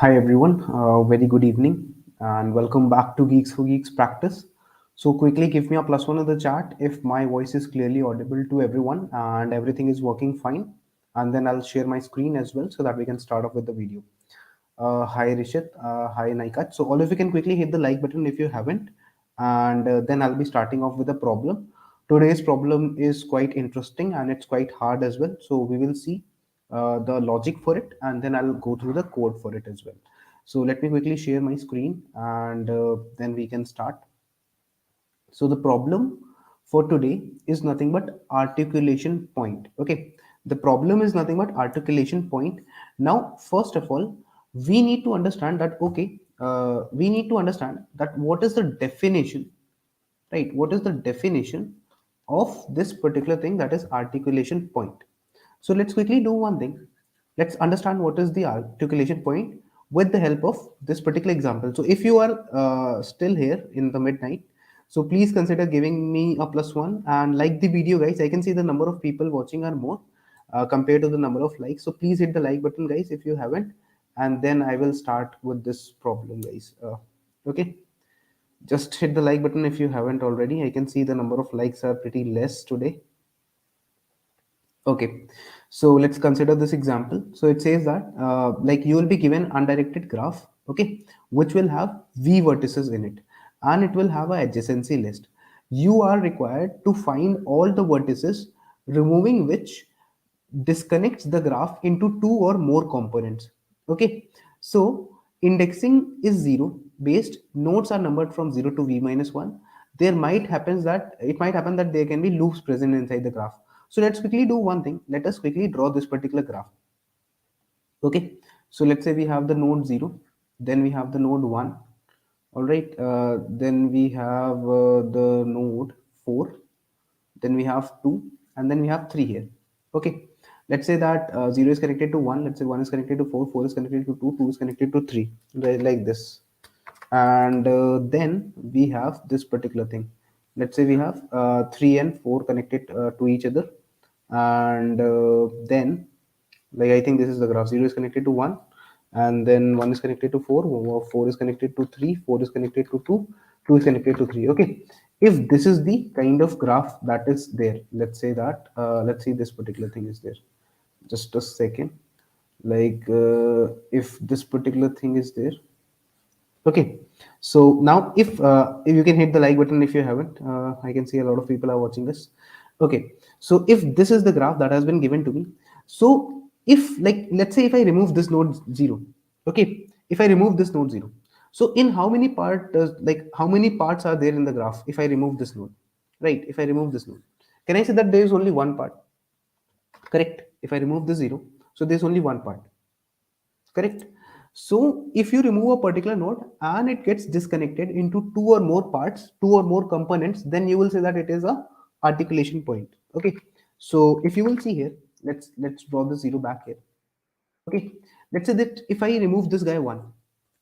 Hi everyone, very good evening and welcome back to Geeks for Geeks practice. So quickly give me a plus one in the chat if my voice is clearly audible to everyone and everything is working fine, and then I'll share my screen as well so that we can start off with the video. Hi Rishit, hi Naikat. So all of you can quickly hit the like button if you haven't, and then I'll be starting off with a problem. Today's problem is quite interesting and it's quite hard as well. So we will see the logic for it, and then I'll go through the code for it as well. So let me quickly share my screen, and then we can start. So the problem for today is nothing but articulation point. Okay, the problem is nothing but articulation point. Now, first of all, we need to understand that. Okay, we need to understand that what is the definition, right? What is the definition of this particular thing, that is articulation point? So let's quickly do one thing. Let's understand what is the articulation point with the help of this particular example. So if you are still here in the midnight, so please consider giving me a plus one and like the video, guys. I can see the number of people watching are more compared to the number of likes. So please hit the like button, guys, if you haven't, and then I will start with this problem, guys. Okay, just hit the like button if you haven't already. I can see the number of likes are pretty less today. Okay, so let's consider this example. So it says that like you will be given undirected graph, okay, which will have v vertices in it, and it will have a adjacency list. You are required to find all the vertices, removing which disconnects the graph into two or more components. Okay, so indexing is zero based, nodes are numbered from 0 to v minus 1. There might happen that there can be loops present inside the graph. So let's quickly do one thing. Let us quickly draw this particular graph. Okay, so let's say we have the node 0, then we have the node 1. All right, then we have the node 4, then we have 2, and then we have 3 here. Okay, let's say that 0 is connected to 1, let's say 1 is connected to 4, 4 is connected to 2, 2 is connected to 3, right, like this. And then we have this particular thing. Let's say we have 3 and 4 connected to each other, and then, like, I think this is the graph. 0 is connected to 1, and then 1 is connected to 4, 4 is connected to 3, 4 is connected to 2, 2 is connected to 3. Okay, if this is the kind of graph that is there, let's say that let's see, this particular thing is there. Just a second. Like if this particular thing is there. Okay, so now if you can hit the like button if you haven't. I can see a lot of people are watching this. Okay, so if this is the graph that has been given to me, so if, like, let's say if I remove this node 0, okay, if I remove this node 0, so in how many how many parts are there in the graph if I remove this node, right? If I remove this node, can I say that there is only one part? Correct. If I remove the 0, so there's only one part. Correct. So if you remove a particular node and it gets disconnected into two or more parts, two or more components, then you will say that it is a articulation point. Okay, so if you will see here, let's draw the 0 back here. Okay, let's say that if I remove this guy 1,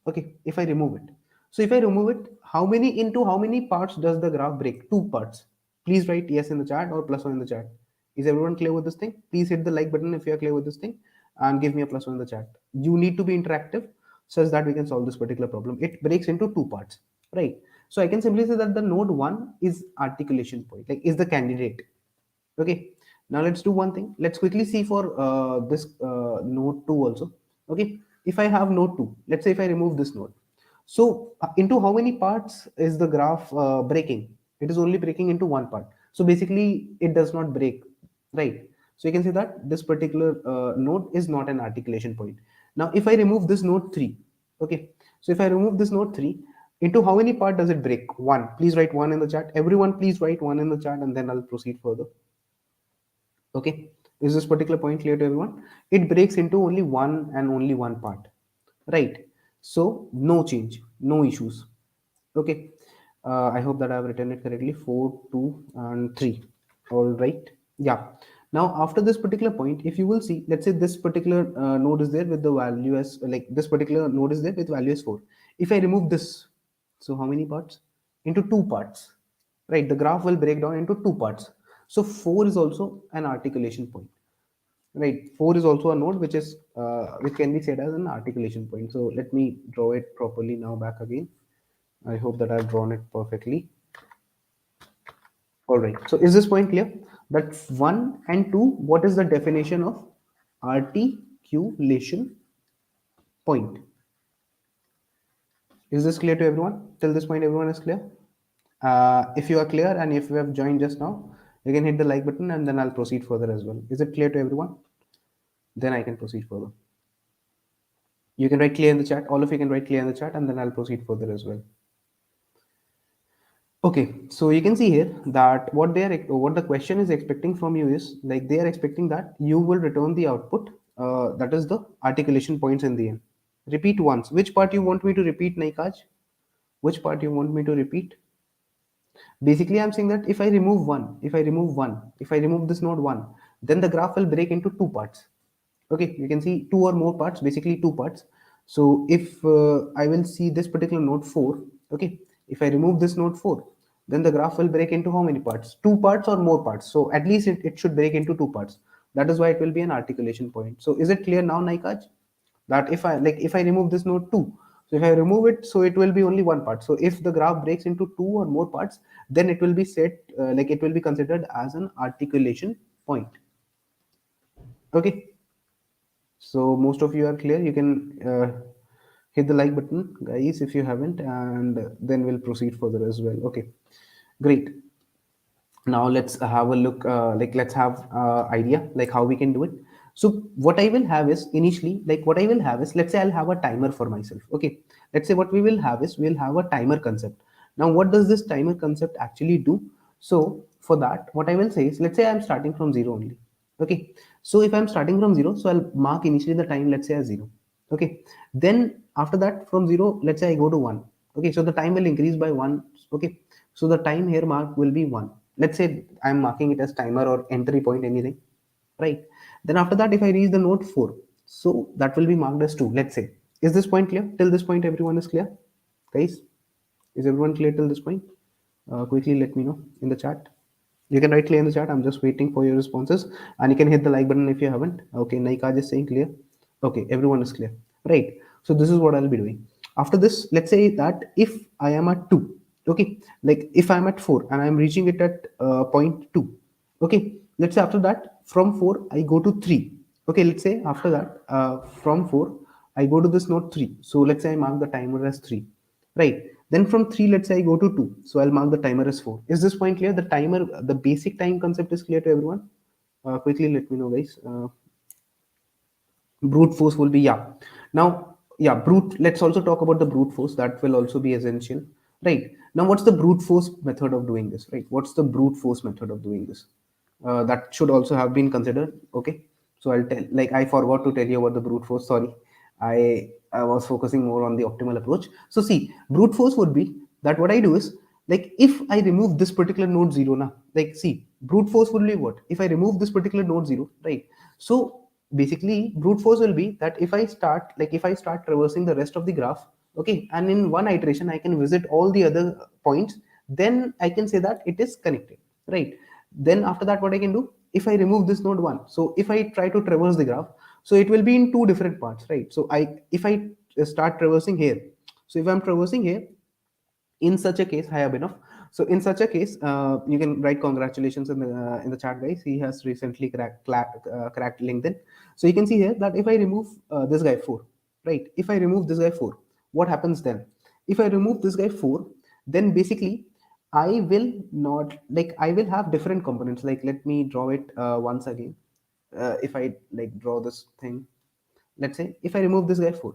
okay, if I remove it, so if I remove it, how many parts does the graph break? Two parts. Please write yes in the chat or plus one in the chat. Is everyone clear with this thing? Please hit the like button if you are clear with this thing, and give me a plus one in the chat. You need to be interactive such that we can solve this particular problem. It breaks into two parts, right? So I can simply say that the node 1 is articulation point, like is the candidate. Okay, now let's do one thing. Let's quickly see for this node 2 also. Okay, if I have node 2, let's say if I remove this node, so into how many parts is the graph breaking? It is only breaking into one part, so basically it does not break, right? So you can say that this particular node is not an articulation point. Now if I remove this node 3, okay, so if I remove this node 3, into how many part does it break? One. Please write one in the chat. Everyone please write one in the chat, and then I'll proceed further. Okay, is this particular point clear to everyone? It breaks into only one and only one part, right? So no change, no issues. Okay, I hope that I have written it correctly. 4, 2, and 3. All right, yeah. Now after this particular point, if you will see, let's say this particular node is there with the value as, like, this particular node is there with value as 4. If I remove this, so how many parts? Into two parts, right? The graph will break down into two parts. So 4 is also an articulation point. right? 4 is also a node which can be said as an articulation point. So let me draw it properly now back again. I hope that I've drawn it perfectly. All right. So is this point clear? That 1 and 2, what is the definition of articulation point? Is this clear to everyone? Till this point, everyone is clear? If you are clear and if you have joined just now, you can hit the like button and then I'll proceed further as well. Is it clear to everyone? Then I can proceed further. You can write clear in the chat. All of you can write clear in the chat and then I'll proceed further as well. Okay, so you can see here that what the question is expecting from you is like they are expecting that you will return the output, that is the articulation points in the end. Repeat once. Which part you want me to repeat, Naikaj? Which part you want me to repeat? Basically, I'm saying that if I remove this node 1, then the graph will break into two parts. Okay, you can see two or more parts, basically two parts. So if I will see this particular node 4, okay, if I remove this node 4, then the graph will break into how many parts? Two parts or more parts. So at least it should break into two parts. That is why it will be an articulation point. So is it clear now, Naikaj? That if I remove this node 2, so if I remove it, so it will be only one part. So if the graph breaks into two or more parts, then it will be set it will be considered as an articulation point. Okay, so most of you are clear. You can hit the like button, guys, if you haven't, and then we'll proceed further as well. Okay, great. Now let's have a look, let's have idea like how we can do it. So what I will have is initially, like what I will have is, let's say I'll have a timer for myself. Okay, let's say what we will have is we'll have a timer concept. Now what does this timer concept actually do? So for that, what I will say is, let's say I'm starting from 0 only. Okay, so if I'm starting from 0, so I'll mark initially the time, let's say as 0. Okay, then after that from 0, let's say I go to 1. Okay, so the time will increase by 1. Okay, so the time here mark will be 1. Let's say I'm marking it as timer or entry point, anything, right? Then after that, if I reach the node 4, so that will be marked as 2, let's say. Is this point clear? Till this point everyone is clear, guys? Is everyone clear till this point? Quickly let me know in the chat. You can write clear in the chat. I'm just waiting for your responses, and you can hit the like button if you haven't. Okay, Naikaj is saying clear. Okay, everyone is clear, right? So this is what I'll be doing. After this, let's say that if I am at 2, okay, like if I'm at 4 and I'm reaching it at point 2, okay, let's say after that from 4 I go to 3. Okay, let's say after that from 4 I go to this node 3. So let's say I mark the timer as 3, right? Then from 3, let's say I go to 2, so I'll mark the timer as 4. Is this point clear? The timer, the basic time concept is clear to everyone? Quickly let me know, guys. Brute force will be, yeah. Now, yeah, brute, let's also talk about the brute force. That will also be essential, right? Now what's the brute force method of doing this, right? What's the brute force method of doing this? That should also have been considered. Okay, so I'll tell, like I forgot to tell you about the brute force, sorry. I was focusing more on the optimal approach. So see, brute force would be that what I do is, like if I remove this particular node 0 now, like see, brute force would be what? If I remove this particular node 0, right? So basically brute force will be that if I start traversing the rest of the graph, okay, and in one iteration I can visit all the other points, then I can say that it is connected, right? Then after that, what I can do, if I remove this node 1, so if I try to traverse the graph, so it will be in two different parts, right? So if I start traversing here, so if I'm traversing here, in such a case, I have enough. So in such a case, you can write congratulations in the chat, guys. He has recently cracked LinkedIn. So you can see here that if I remove this guy 4, right? If I remove this guy 4, what happens then? If I remove this guy 4, then basically I will not, like I will have different components. Like let me draw it once again. If I like draw this thing, let's say if I remove this guy 4,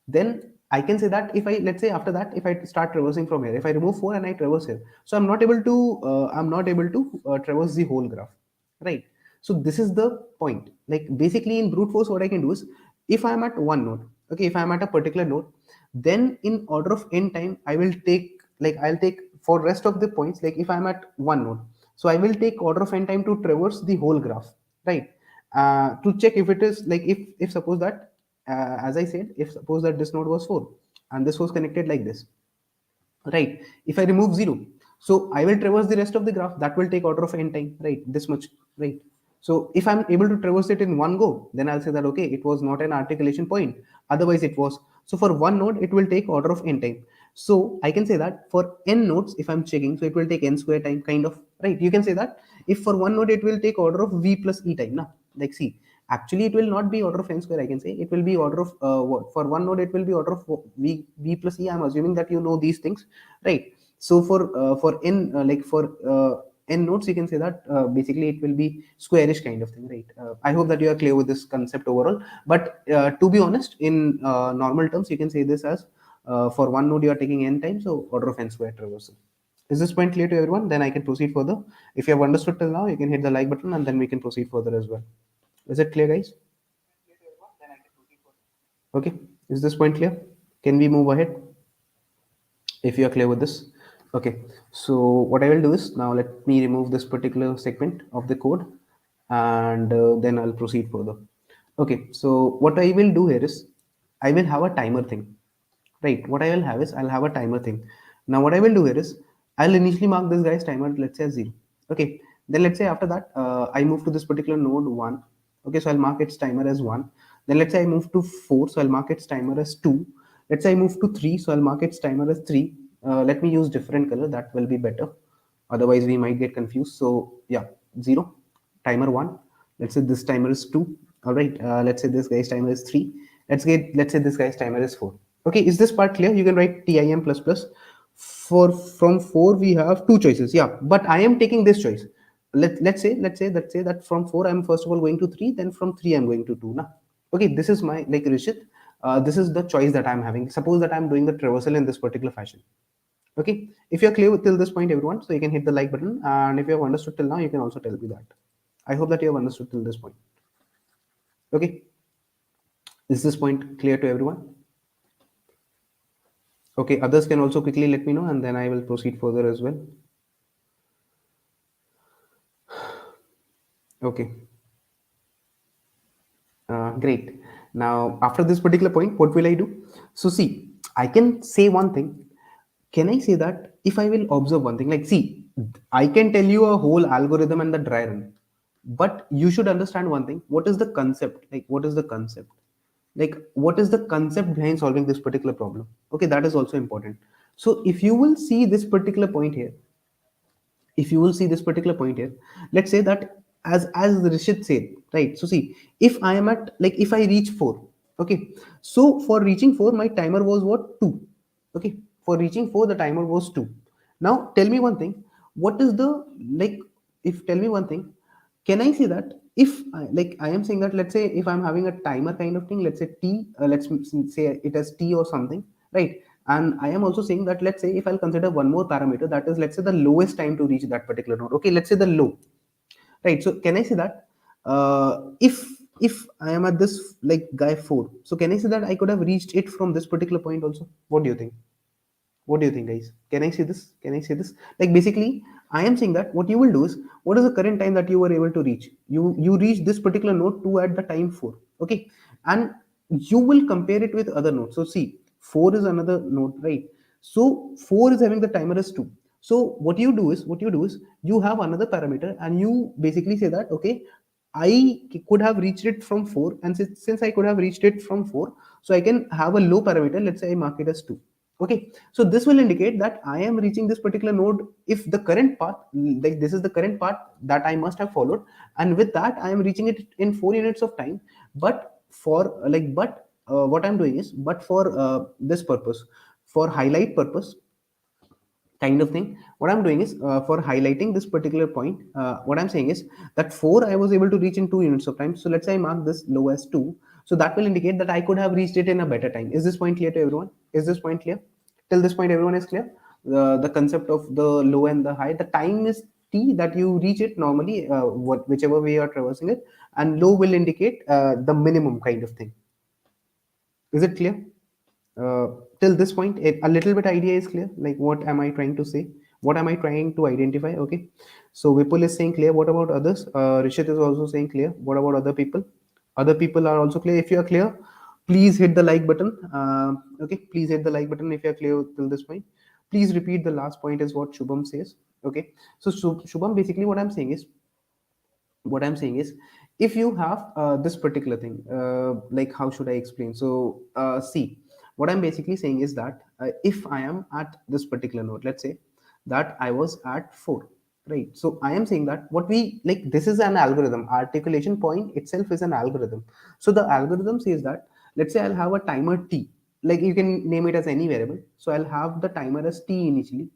then I can say that if I, let's say after that, if I start traversing from here, if I remove 4 and I traverse here, so I'm not able to traverse the whole graph, right? So this is the point. Like basically in brute force, what I can do is, if I'm at one node, okay, if I'm at a particular node, then in order of n time I will take, like I'll take for rest of the points, like if I'm at one node, so I will take order of n time to traverse the whole graph, right? To check if it is like, if suppose that as I said, if suppose that this node was 4 and this was connected like this, right? If I remove 0, so I will traverse the rest of the graph, that will take order of n time, right? This much, right? So if I'm able to traverse it in one go, then I'll say that okay, it was not an articulation point. Otherwise, it was. So for one node, it will take order of n time. So I can say that for n nodes, if I'm checking, so it will take n square time, kind of, right? You can say that if for one node, it will take order of v plus e time. Now, like see, actually, it will not be order of n square. I can say it will be order of what? For one node, it will be order of v plus e. I'm assuming that you know these things, right? So for n like for n nodes, you can say that basically it will be squarish kind of thing, right? I hope that you are clear with this concept overall. But to be honest, in normal terms, you can say this as for one node you are taking n times, so order of n square traversal. Is this point clear to everyone? Then I can proceed further. If you have understood till now, you can hit the like button and then we can proceed further as well. Is it clear, guys? Okay. Is this point clear? Can we move ahead if you are clear with this? Okay. So what I will do is, now let me remove this particular segment of the code, and then I'll proceed further. Okay. So what I will do here is I will have a timer thing. Right. What I will have is I'll have a timer thing. Now what I will do here is I'll initially mark this guy's timer, let's say as 0. Okay. Then let's say after that I move to this particular node 1. Okay. So I'll mark its timer as 1. Then let's say I move to 4. So I'll mark its timer as 2. Let's say I move to 3. So I'll mark its timer as 3. Let me use different color. That will be better. Otherwise we might get confused. So yeah, 0, timer 1. Let's say this timer is 2. All right. Let's say this guy's timer is 3. Let's say this guy's timer is 4. Okay, is this part clear? You can write tim plus plus. For from 4 we have two choices. Yeah, but I am taking this choice. Let's say that from 4 I'm first of all going to 3, then from 3 I'm going to 2 now. Okay, this is my, like, Rishit, this is the choice that I'm having. Suppose that I'm doing the traversal in this particular fashion. Okay, if you're clear till this point, everyone, so you can hit the like button, and if you have understood till now, you can also tell me that. I hope that you have understood till this point. Okay, is this point clear to everyone? Okay, others can also quickly let me know, and then I will proceed further as well. Okay, great. Now, after this particular point, what will I do? So, see, I can say one thing. Can I say that if I will observe one thing, like, see, I can tell you a whole algorithm and the dry run, but you should understand one thing. What is the concept? Like, what is the concept? Like, what is the concept behind solving this particular problem? Okay, that is also important. So, if you will see this particular point here, if you will see this particular point here, let's say that as Rishit said, right? So see, if I am at, like, if I reach 4, okay, so for reaching 4 my timer was what, 2. Okay, for reaching 4 the timer was 2. Now tell me one thing, what is the, like, if tell me one thing, can I say that if like I am saying that, let's say if I'm having a timer kind of thing, let's say t, let's say it as t or something, right? And I am also saying that, let's say if I'll consider one more parameter, that is, let's say the lowest time to reach that particular node. Okay, let's say the low, right? So can I say that if I am at this, like, guy 4, so can I say that I could have reached it from this particular point also? What do you think? What do you think, guys? Can I say this? Can I say this? Like, basically, I am saying that what you will do is, what is the current time that you were able to reach? You reach this particular node 2 at the time 4. Okay, and you will compare it with other nodes. So see, 4 is another node, right? So 4 is having the timer as 2. So what you do is you have another parameter, and you basically say that, okay, I could have reached it from 4, and since I could have reached it from 4, so I can have a low parameter. Let's say I mark it as 2. Okay, so this will indicate that I am reaching this particular node if the current path, like this is the current path that I must have followed, and with that I am reaching it in 4 units of time. But for what I'm doing is, but for this purpose, for highlight purpose kind of thing, what I'm doing is, for highlighting this particular point, what I'm saying is that 4 I was able to reach in 2 units of time. So let's say I mark this low as 2, so that will indicate that I could have reached it in a better time. Is this point clear to everyone? Is this point clear? Till this point everyone is clear? The concept of the low and the high, the time is t that you reach it normally, whichever way you are traversing it, and low will indicate the minimum kind of thing. Is it clear? uh, till this point a little bit idea is clear, like what am I trying to say, what am I trying to identify? Okay, so Vipul is saying clear. What about others? Rishit is also saying clear. What about other people? Other people are also clear. If you are clear, please hit the like button. Okay, please hit the like button if you are clear till this point. Please repeat the last point is what Shubham says. Okay, so Shubham, basically what I'm saying is, What I'm saying is, if you have this particular thing, like how should I explain? So see, what I'm basically saying is that if I am at this particular node, let's say that I was at 4, right? So I am saying that what we like, this is an algorithm. Articulation point itself is an algorithm. So the algorithm says that, let's say I'll have a timer t, like you can name it as any variable. So I'll have the timer as t initially,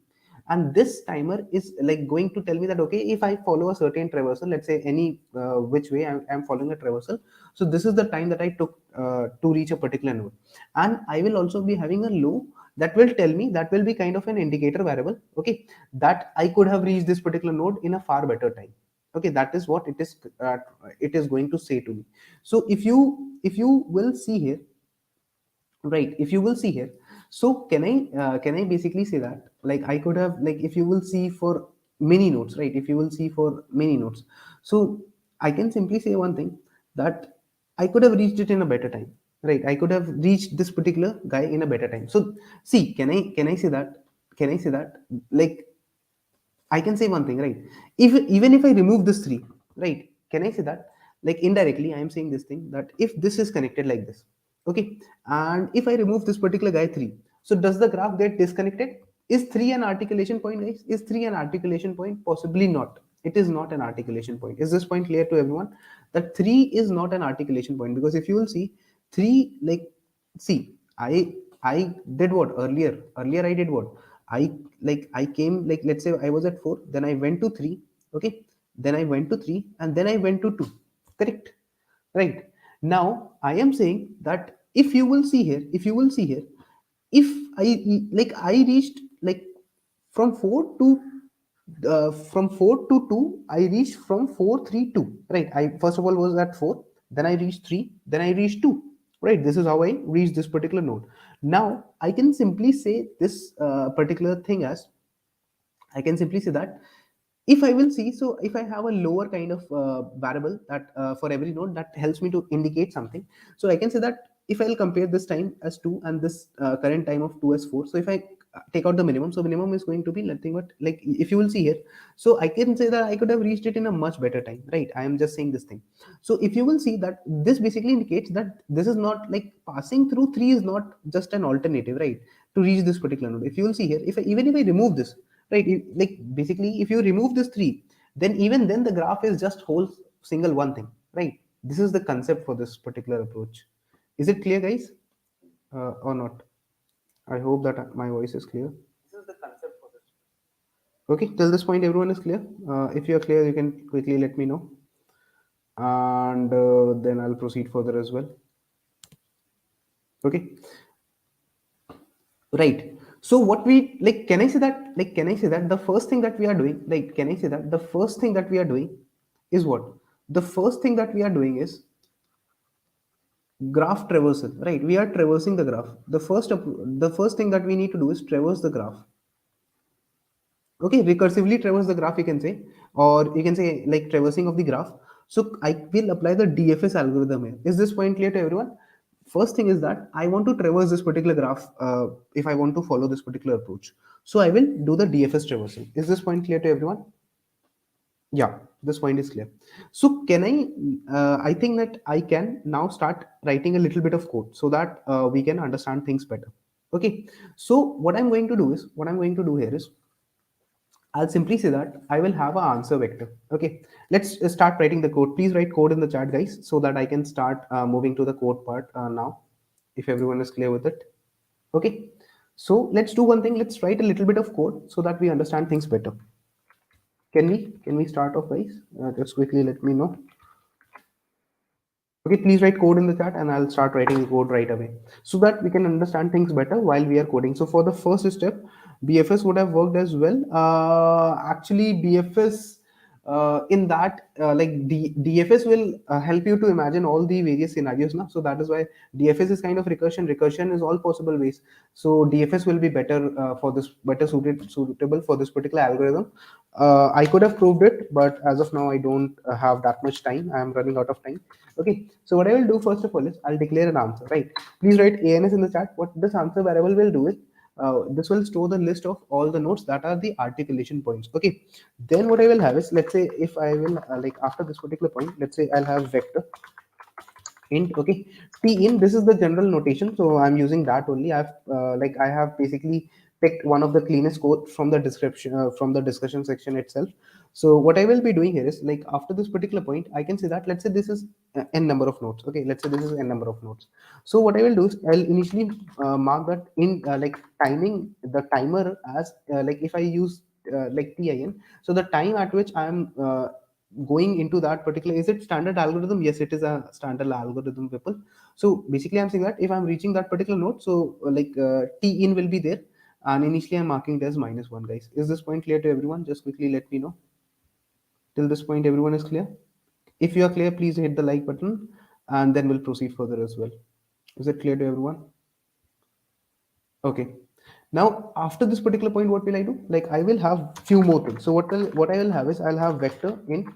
and this timer is like going to tell me that, okay, if I follow a certain traversal, let's say any which way I'm following a traversal, so this is the time that I took to reach a particular node. And I will also be having a low that will tell me, that will be kind of an indicator variable, okay, that I could have reached this particular node in a far better time. Okay, that is what it is going to say to me. So if you will see here, right, if you will see here, so can I basically say that, like I could have, like if you will see for many nodes, right, if you will see for many nodes, so I can simply say one thing, that I could have reached it in a better time, right? I could have reached this particular guy in a better time. So see, can I say that, can I say that, like I can say one thing, right? If even if I remove this three, right? Can I say that? Like indirectly, I am saying this thing, that if this is connected like this, okay, and if I remove this particular guy three, so does the graph get disconnected? Is three an articulation point, guys? Is three an articulation point? Possibly not. It is not an articulation point. Is this point clear to everyone? That three is not an articulation point, because if you will see three, like see, I did what earlier? Earlier I did what? I came, like let's say I was at 4, then I went to 3, okay, then I went to 3, and then I went to 2. Correct? Right. Now I am saying that if you will see here, if you will see here, if I reached like from 4 to from 4 to 2, I reached from 4 3 2, right? I first of all was at 4, then I reached 3, then I reached 2, right? This is how I reached this particular node. Now I can simply say this particular thing as, I can simply say that if I will see, so if I have a lower kind of variable that for every node that helps me to indicate something, so I can say that if I'll compare this time as 2 and this current time of 2 as 4, so if I take out the minimum, so minimum is going to be nothing but, like if you will see here, so I can say that I could have reached it in a much better time, right? I am just saying this thing. So if you will see that this basically indicates that this is not like passing through 3 is not just an alternative, right, to reach this particular node. If you will see here, if I, even if I remove this, right, like basically if you remove this 3, then even then the graph is just whole single one thing, right? This is the concept for this particular approach. Is it clear, guys, or not? I hope that my voice is clear. This is the concept for this. Okay, till this point everyone is clear. If you are clear, you can quickly let me know, and then I'll proceed further as well. Okay, right. So what we like, can I say that, like can I say that the first thing that we are doing, like can I say that the first thing that we are doing is what? The first thing that we are doing is graph traversal, right? We are traversing the graph. The first thing that we need to do is traverse the graph. Okay, recursively traverse the graph, you can say, or you can say like traversing of the graph. So I will apply the DFS algorithm here. Is this point clear to everyone? First thing is that I want to traverse this particular graph, if I want to follow this particular approach, so I will do the DFS traversal. Is this point clear to everyone? Yeah, this point is clear. So can I I think that I can now start writing a little bit of code, so that we can understand things better. Okay, so what I'm going to do here is, I'll simply say that I will have an answer vector. Okay, let's start writing the code. Please write code in the chat, guys, so that I can start moving to the code part now, if everyone is clear with it. Okay, so let's do one thing. Let's write a little bit of code so that we understand things better. Can we start off, guys? Just quickly let me know. Okay, please write code in the chat and I'll start writing the code right away, so that we can understand things better while we are coding. So for the first step, BFS would have worked as well. Actually, BFS in that DFS will help you to imagine all the various scenarios now. So that is why DFS is kind of recursion. Recursion is all possible ways. So DFS will be better for this, better suitable for this particular algorithm. I could have proved it, but as of now, I don't have that much time. I am running out of time. Okay, so what I will do first of all is I'll declare an answer, right? Please write ANS in the chat. What this answer variable will do is this will store the list of all the nodes that are the articulation points. Okay, then what I will have is, let's say if I will like after this particular point, let's say I'll have vector int. Okay, t in, this is the general notation, so I'm using that only. I have basically picked one of the cleanest code from the description, from the discussion section itself. So what I will be doing here is, like after this particular point, I can say that, let's say this is n number of nodes. Okay, let's say this is n number of nodes. So what I will do is I'll initially mark that in like timing the timer as like if I use like tin, so the time at which I am going into that particular, is it standard algorithm? Yes, it is a standard algorithm, people. So basically I'm saying that if I'm reaching that particular node, so t in will be there, and initially I'm marking it as -1, guys. Is this point clear to everyone? Just quickly let me know. Till this point everyone is clear? If you are clear, please hit the like button, and then we'll proceed further as well. Is it clear to everyone? Okay. Now after this particular point, what will I do? Like I will have few more things. So what I will have is, I'll have vector int,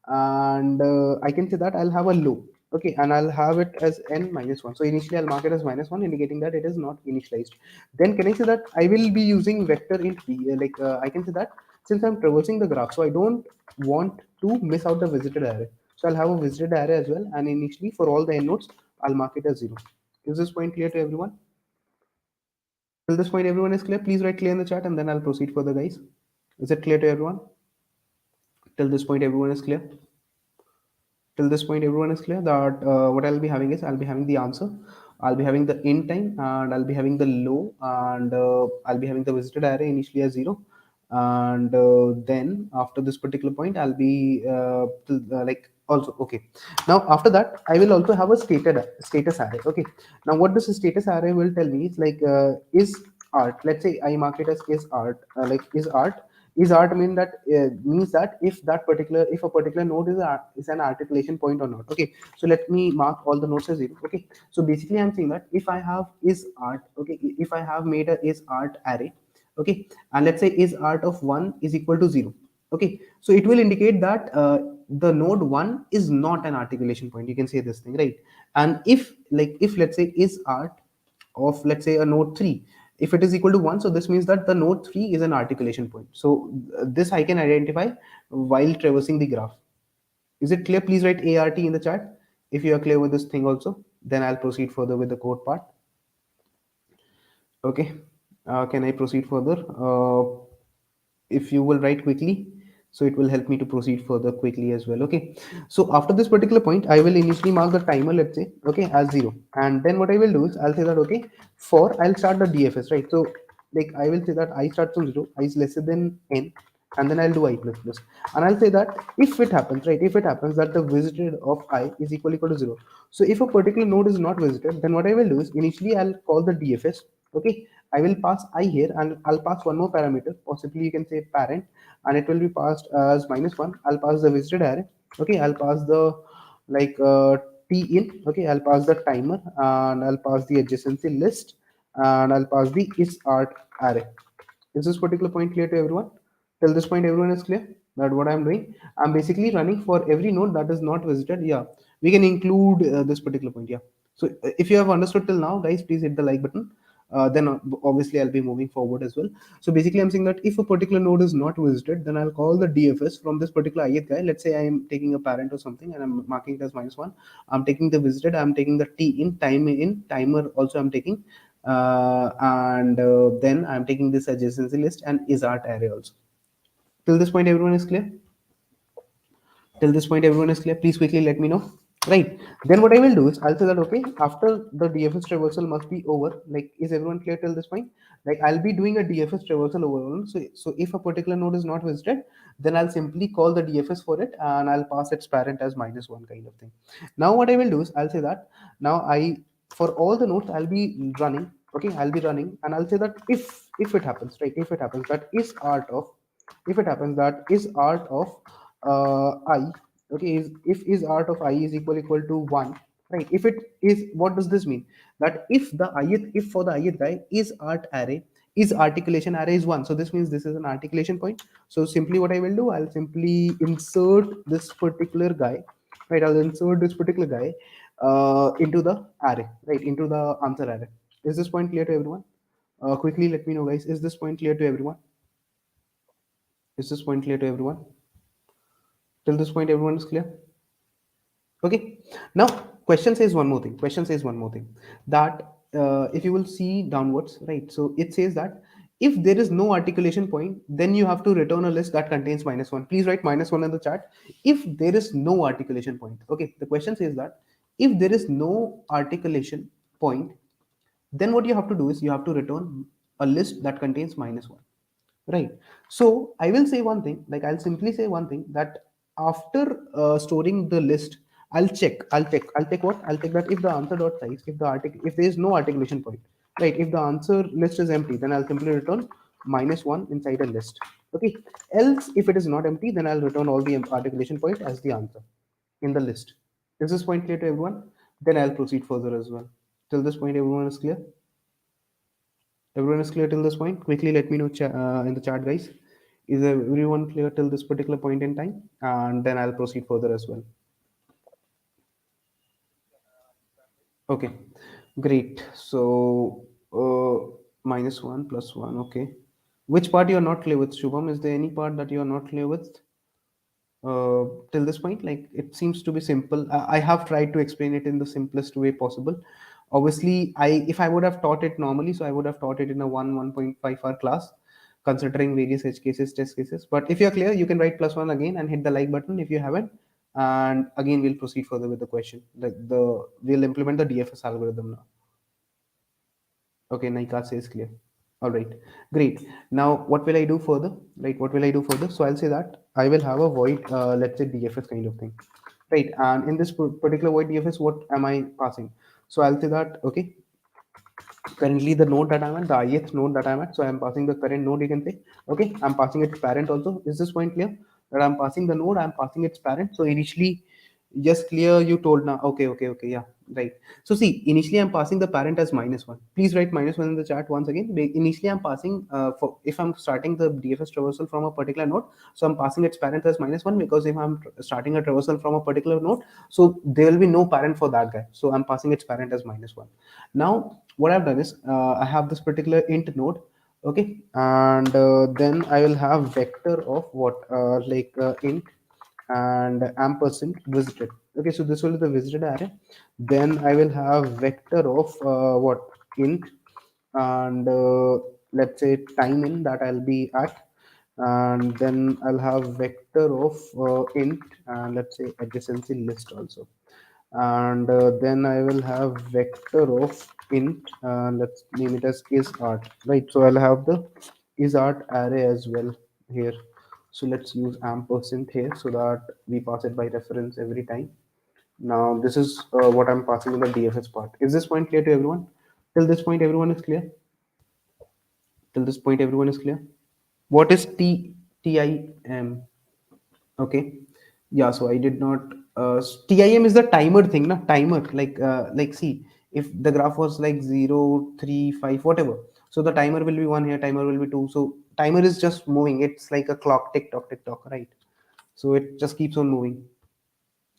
and I can say that I'll have a low. Okay, and I'll have it as n-1. So initially I'll mark it as -1, indicating that it is not initialized. Then can I say that I will be using vector int b? I can say that since I'm traversing the graph, so I don't want to miss out the visited array. So I'll have a visited array as well, and initially for all the n nodes, I'll mark it as 0. Is this point clear to everyone? Till this point, everyone is clear? Please write clear in the chat, and then I'll proceed further, guys. Is it clear to everyone? Till this point, everyone is clear? Till this point, everyone is clear that what I'll be having is, I'll be having the answer, I'll be having the in time, and I'll be having the low, and I'll be having the visited array initially as 0. And then after this particular point, I'll be like also okay. Now after that, I will also have a status array. Okay, now what this status array will tell me is, like is art, let's say I mark it as is art, is art mean that means that if a particular node is an articulation point or not. Okay, so let me mark all the nodes as 0. Okay, so basically I'm saying that if I have is art, okay, if I have made a is art array, okay, and let's say is art of 1 is equal to 0. Okay, so it will indicate that the node 1 is not an articulation point. You can say this thing, right? And if let's say is art of, let's say, a node 3, if it is equal to 1, so this means that the node 3 is an articulation point. So this I can identify while traversing the graph. Is it clear? Please write ART in the chat if you are clear with this thing also. Then I'll proceed further with the code part. Okay, can I proceed further? If you will write quickly, so it will help me to proceed further quickly as well. Okay, so after this particular point, I will initially mark the timer, let's say, okay, as 0. And then what I will do is, I'll say that, okay, for I'll start the DFS, right? So like I will say that I start from 0, I is lesser than n, and then I'll do I plus plus, and I'll say that if it happens, right, if it happens that the visited of I is equal to 0. So if a particular node is not visited, then what I will do is, initially I'll call the DFS. Okay, I will pass I here, and I'll pass one more parameter, possibly you can say parent, and it will be passed as -1. I'll pass the visited array. Okay, I'll pass the like t in. Okay, I'll pass the timer, and I'll pass the adjacency list, and I'll pass the is art array. Is this particular point clear to everyone? Till this point, everyone is clear that what I'm doing, I'm basically running for every node that is not visited. Yeah, we can include this particular point. Yeah, so if you have understood till now, guys, please hit the like button. Then obviously I'll be moving forward as well. So basically I'm saying that if a particular node is not visited, then I'll call the DFS from this particular ith guy. Let's say I am taking a parent or something, and I'm marking it as -1. I'm taking the visited, I'm taking the t in timer also I'm taking, and then I'm taking this adjacency list and is art array also. Till this point everyone is clear? Till this point everyone is clear? Please quickly let me know. Right, then what I will do is, I'll say that, okay, after the DFS traversal must be over. Like, is everyone clear till this point? Like, I'll be doing a DFS traversal overall. So if a particular node is not visited, then I'll simply call the DFS for it, and I'll pass its parent as -1 kind of thing. Now what I will do is, I'll say that now I, for all the nodes, I'll be running. Okay, I'll be running, and I'll say that if it happens, right, if it happens that is art of, if it happens that is art of I, okay, is if is art of I is equal to 1, right? If it is, what does this mean? That if the ith, if for the ith guy is art array, is articulation array is 1, so this means this is an articulation point. So simply what I will do, I'll simply insert this particular guy, right? I'll insert this particular guy into the array, right, into the answer array. Is this point clear to everyone? Quickly let me know, guys. Is this point clear to everyone? Is this point clear to everyone? Till this point, everyone is clear? Okay. Now, question says one more thing. Question says one more thing. That if you will see downwards, right? So it says that if there is no articulation point, then you have to return a list that contains -1. Please write -1 in the chat. If there is no articulation point. Okay. The question says that if there is no articulation point, then what you have to do is you have to return a list that contains -1, right? So I will say one thing, like I'll simply say one thing, that after storing the list, I'll check what I'll check that if the answer dot size, if there is no articulation point, right? If the answer list is empty, then I'll simply return -1 inside a list. Okay. Else if it is not empty, then I'll return all the articulation point as the answer in the list. Is this point clear to everyone? Then I'll proceed further as well. Till this point, everyone is clear? Everyone is clear till this point? Quickly let me know in the chat, guys. Is everyone clear till this particular point in time? And then I'll proceed further as well. Okay, great. So -1 +1. Okay. Which part you are not clear with, Shubham? Is there any part that you are not clear with? Till this point, like it seems to be simple. I have tried to explain it in the simplest way possible. Obviously, if I would have taught it normally, so I would have taught it in a 1.5 hour class, considering various edge cases, test cases. But if you're clear, you can write +1 again and hit the like button if you haven't. And again, we'll proceed further with the question. We'll implement the DFS algorithm now. Okay, Naika says clear. All right, great. Now, what will I do further? Right, what will I do further? So I'll say that I will have a void, let's say DFS kind of thing, right? And in this particular void DFS, what am I passing? So I'll say that, okay, currently the node that I'm at, the ith node that I'm at, so I'm passing the current node, you can say. Okay, I'm passing its parent also. Is this point clear? That I'm passing the node, I'm passing its parent. So initially, just clear, you told now. Okay, yeah, right. So see, initially I'm passing the parent as -1. Please write -1 in the chat once again. Initially I'm passing, for if I'm starting the DFS traversal from a particular node, so I'm passing its parent as -1, because if I'm starting a traversal from a particular node, so there will be no parent for that guy. So I'm passing its parent as -1. Now what I've done is I have this particular int node, okay, and then I will have vector of what, int and ampersand visited. Okay, so this will be the visited array. Then I will have vector of what, int, and let's say time in that I'll be at, and then I'll have vector of int and let's say adjacency list also, and then I will have vector of int, let's name it as is art, right? So I'll have the is art array as well here. So let's use ampersand here so that we pass it by reference every time. Now this is what I'm passing in the DFS part. Is this point clear to everyone? Till this point, everyone is clear? Till this point, everyone is clear? What is TIM? Okay. Yeah, so I did not TIM is the timer thing, na timer. Like see, if the graph was like 0, 3, 5, whatever. So the timer will be 1 here, timer will be 2. So timer is just moving. It's like a clock, tick tock, right? So it just keeps on moving.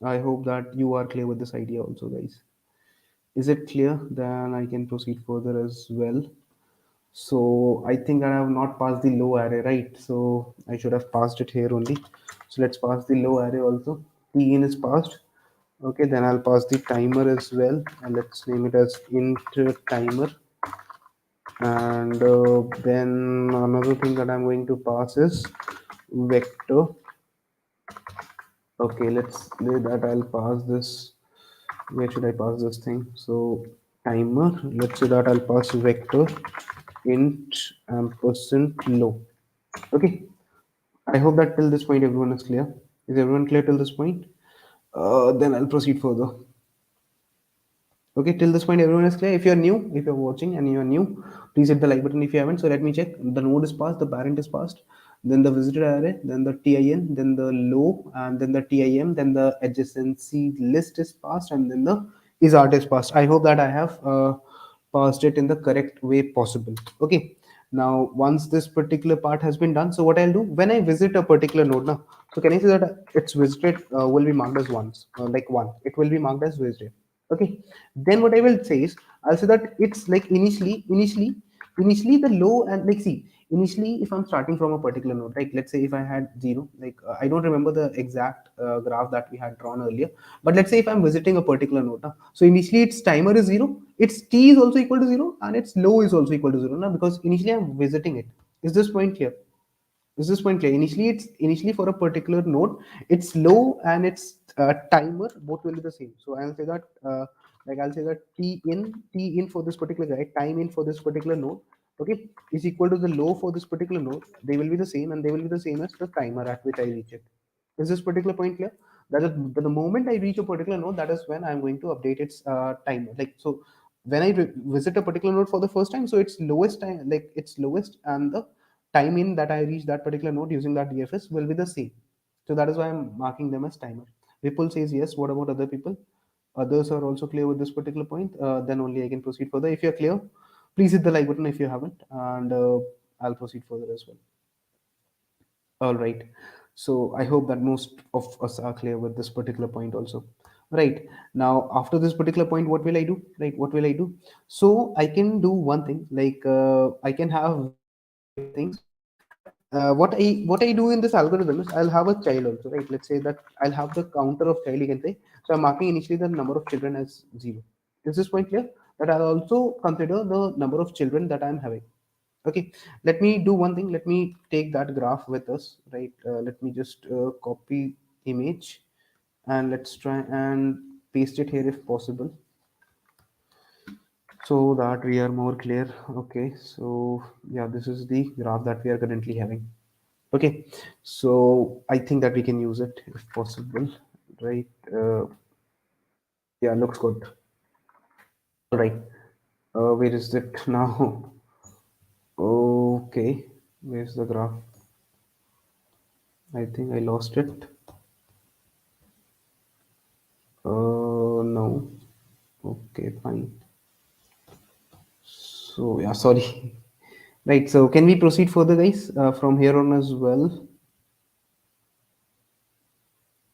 I hope that you are clear with this idea also, guys. Is it clear? Then I can proceed further as well. So I think I have not passed the low array, right? So I should have passed it here only. So let's pass the low array also. T in is passed. Okay, then I'll pass the timer as well. And let's name it as int timer. And then another thing that I'm going to pass is vector. Okay, let's say that I'll pass this. Where should I pass this thing? So timer, let's say that I'll pass vector int ampersand low. Okay, I hope that till this point everyone is clear. Is everyone clear till this point? Then I'll proceed further. Okay, till this point everyone is clear. If you're new, if you're watching and you're new, please hit the like button if you haven't. So let me check. The node is passed, the parent is passed, then the visited array, then the TIN, then the low, and then the TIM, then the adjacency list is passed, and then the is art is passed. I hope that I have passed it in the correct way possible. Okay. Now, once this particular part has been done, so what I'll do when I visit a particular node now, so can I say that it's visited will be marked as once, like one, it will be marked as visited. Okay. Then what I will say is I'll say that it's like initially initially the low, and like see, initially if I'm starting from a particular node, right, let's say if I had zero, like I don't remember the exact graph that we had drawn earlier, but let's say if I'm visiting a particular node now, so initially its timer is zero, its t is also equal to zero, and its low is also equal to zero now, because initially I'm visiting it. Is this point clear? Is this point clear? Initially for a particular node, its low and its timer both will be the same. So I'll say that I'll say that t in for this particular guy, time in for this particular node, okay, is equal to the low for this particular node. They will be the same, and they will be the same as the timer at which I reach it. Is this particular point clear? That is, the moment I reach a particular node, that is when I'm going to update its timer. Like so, when I visit a particular node for the first time, so its lowest time, like its lowest and the time in that I reach that particular node using that DFS will be the same. So that is why I'm marking them as timer. Vipul says yes. What about other people? Others are also clear with this particular point. Then only I can proceed further. If you're clear, please hit the like button if you haven't, and I'll proceed further as well. All right. So I hope that most of us are clear with this particular point also. Right. Now, after this particular point, what will I do? Right. What will I do? So I can do one thing, like I can have various things, but what I do in this algorithm is I'll have a child also, right? Let's say that I'll have the counter of child, you can say. So I'm marking initially the number of children as zero. Is this point clear? That I'll also consider the number of children that I'm having. Okay, let me do one thing. Let me take that graph with us, right? Let me just copy image, and let's try and paste it here if possible, so that we are more clear. Okay, so yeah, this is the graph that we are currently having. Okay, so I think that we can use it if possible, right? Yeah, looks good. All right, where is it now? Okay, where's the graph? I think I lost it. No. Okay, fine. So yeah, sorry. Right. So can we proceed further, guys, from here on as well?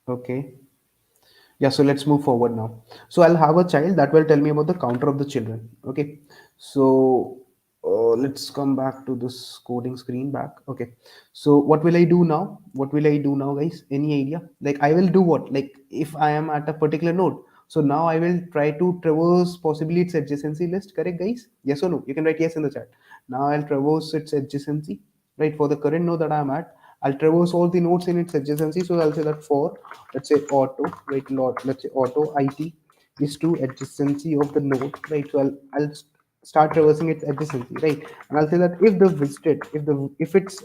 Okay. Yeah, so let's move forward now. So I'll have a child that will tell me about the counter of the children. Okay, so let's come back to this coding screen back. Okay, so what will I do now? What will I do now, guys? Any idea? Like I will do what? Like if I am at a particular node, so now I will try to traverse possibly its adjacency list. Correct, guys? Yes or no? You can write yes in the chat. Now I'll traverse its adjacency, right? For the current node that I'm at, I'll traverse all the nodes in its adjacency. So I'll say that for, let's say auto, right? Lot, let's say auto IT is to adjacency of the node, right? So I'll start traversing its adjacency, right? And I'll say that if the visited, if it's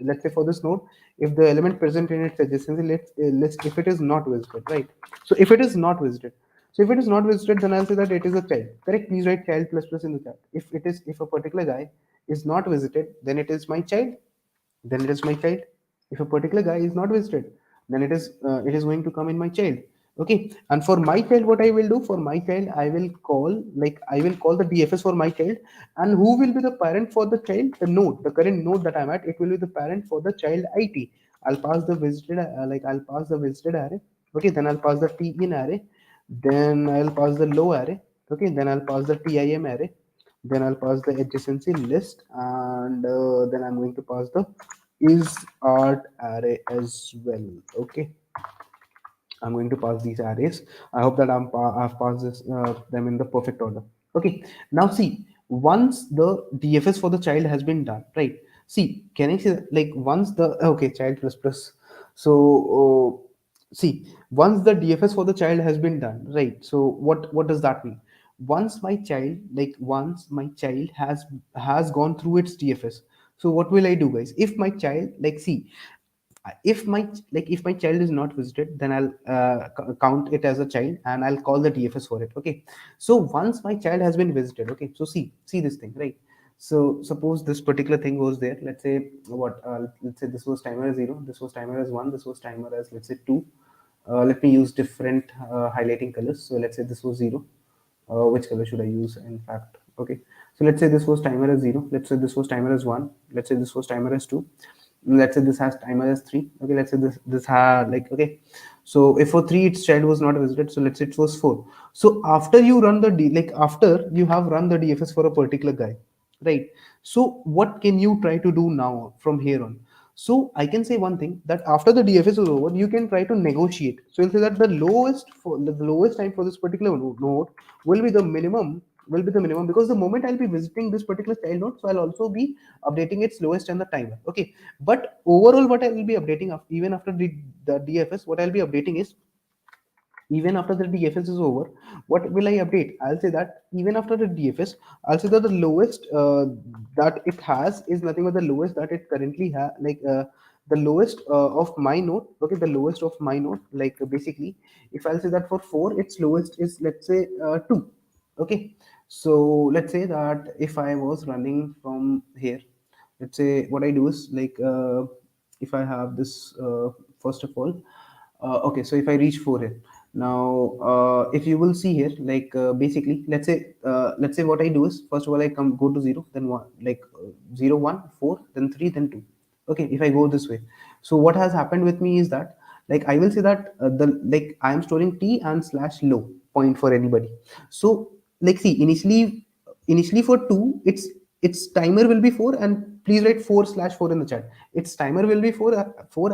let's say for this node, if the element present in its adjacency list, if it is not visited, right? So if it is not visited, so if it is not visited, then I'll say that it is a child. Correct? Please write child plus plus in the chat. If a particular guy is not visited, then it is my child, then it is my child. If a particular guy is not visited, then it is going to come in my child. Okay, and for my child, what I will do for my child, I will call the DFS for my child. And who will be the parent for the child? The node, the current node that I'm at, it will be the parent for the child IT. I'll pass the visited I'll pass the visited array. Okay, then I'll pass the t in array, then I'll pass the low array. Okay, then I'll pass the tim array, then I'll pass the adjacency list, and then I'm going to pass the is art array as well. Okay, I'm going to pass these arrays. I hope that I've passed them in the perfect order. Okay, now see, once the DFS for the child has been done, right? See, can I say like once the okay child plus plus. So see, once the DFS for the child has been done, right? So what does that mean? Once my child has gone through its DFS. So what will I do, guys? If my child, like see, if my child is not visited, then I'll count it as a child, and I'll call the DFS for it. Okay, so once my child has been visited, okay, so see this thing, right? So suppose this particular thing was there. Let's say let's say this was timer as 0, this was timer as 1, this was timer as, let's say, 2. Let me use different highlighting colors. So let's say this was 0. Which color should I use, in fact? Okay, so let's say this was timer as 0, let's say this was timer as 1, let's say this was timer as 2, let's say this has timer as 3. Okay, let's say this had, like, okay, so if for 3 its child was not visited, so let's say it was 4. So after you run the after you have run the DFS for a particular guy, right? So what can you try to do now from here on? So I can say one thing, that after the DFS is over, you can try to negotiate. So you'll say that the lowest time for this particular node will be the minimum, because the moment I'll be visiting this particular child node, so I'll also be updating its lowest and the timer. Okay, but overall what I will be updating even after the DFS, what I'll be updating is, even after the DFS is over, what will I update? I'll say that even after the DFS, I'll say that the lowest that it has is nothing but the lowest that it currently has, the lowest of my node. Okay, the lowest of my node, basically, if I'll say that for 4, its lowest is, let's say, 2. Okay, so let's say that if I was running from here, let's say what I do is, if I have this, first of all, okay, so if I reach 4 here now, if you will see here, basically, let's say what I do is, first of all, I come go to 0, then 1, 0 1 4, then 3, then 2. Okay, if I go this way, so what has happened with me is that, I will say that, the like I am storing t and slash low point for anybody. So, see, initially for 2, its timer will be 4, and please write 4/4 in the chat. Its timer will be 4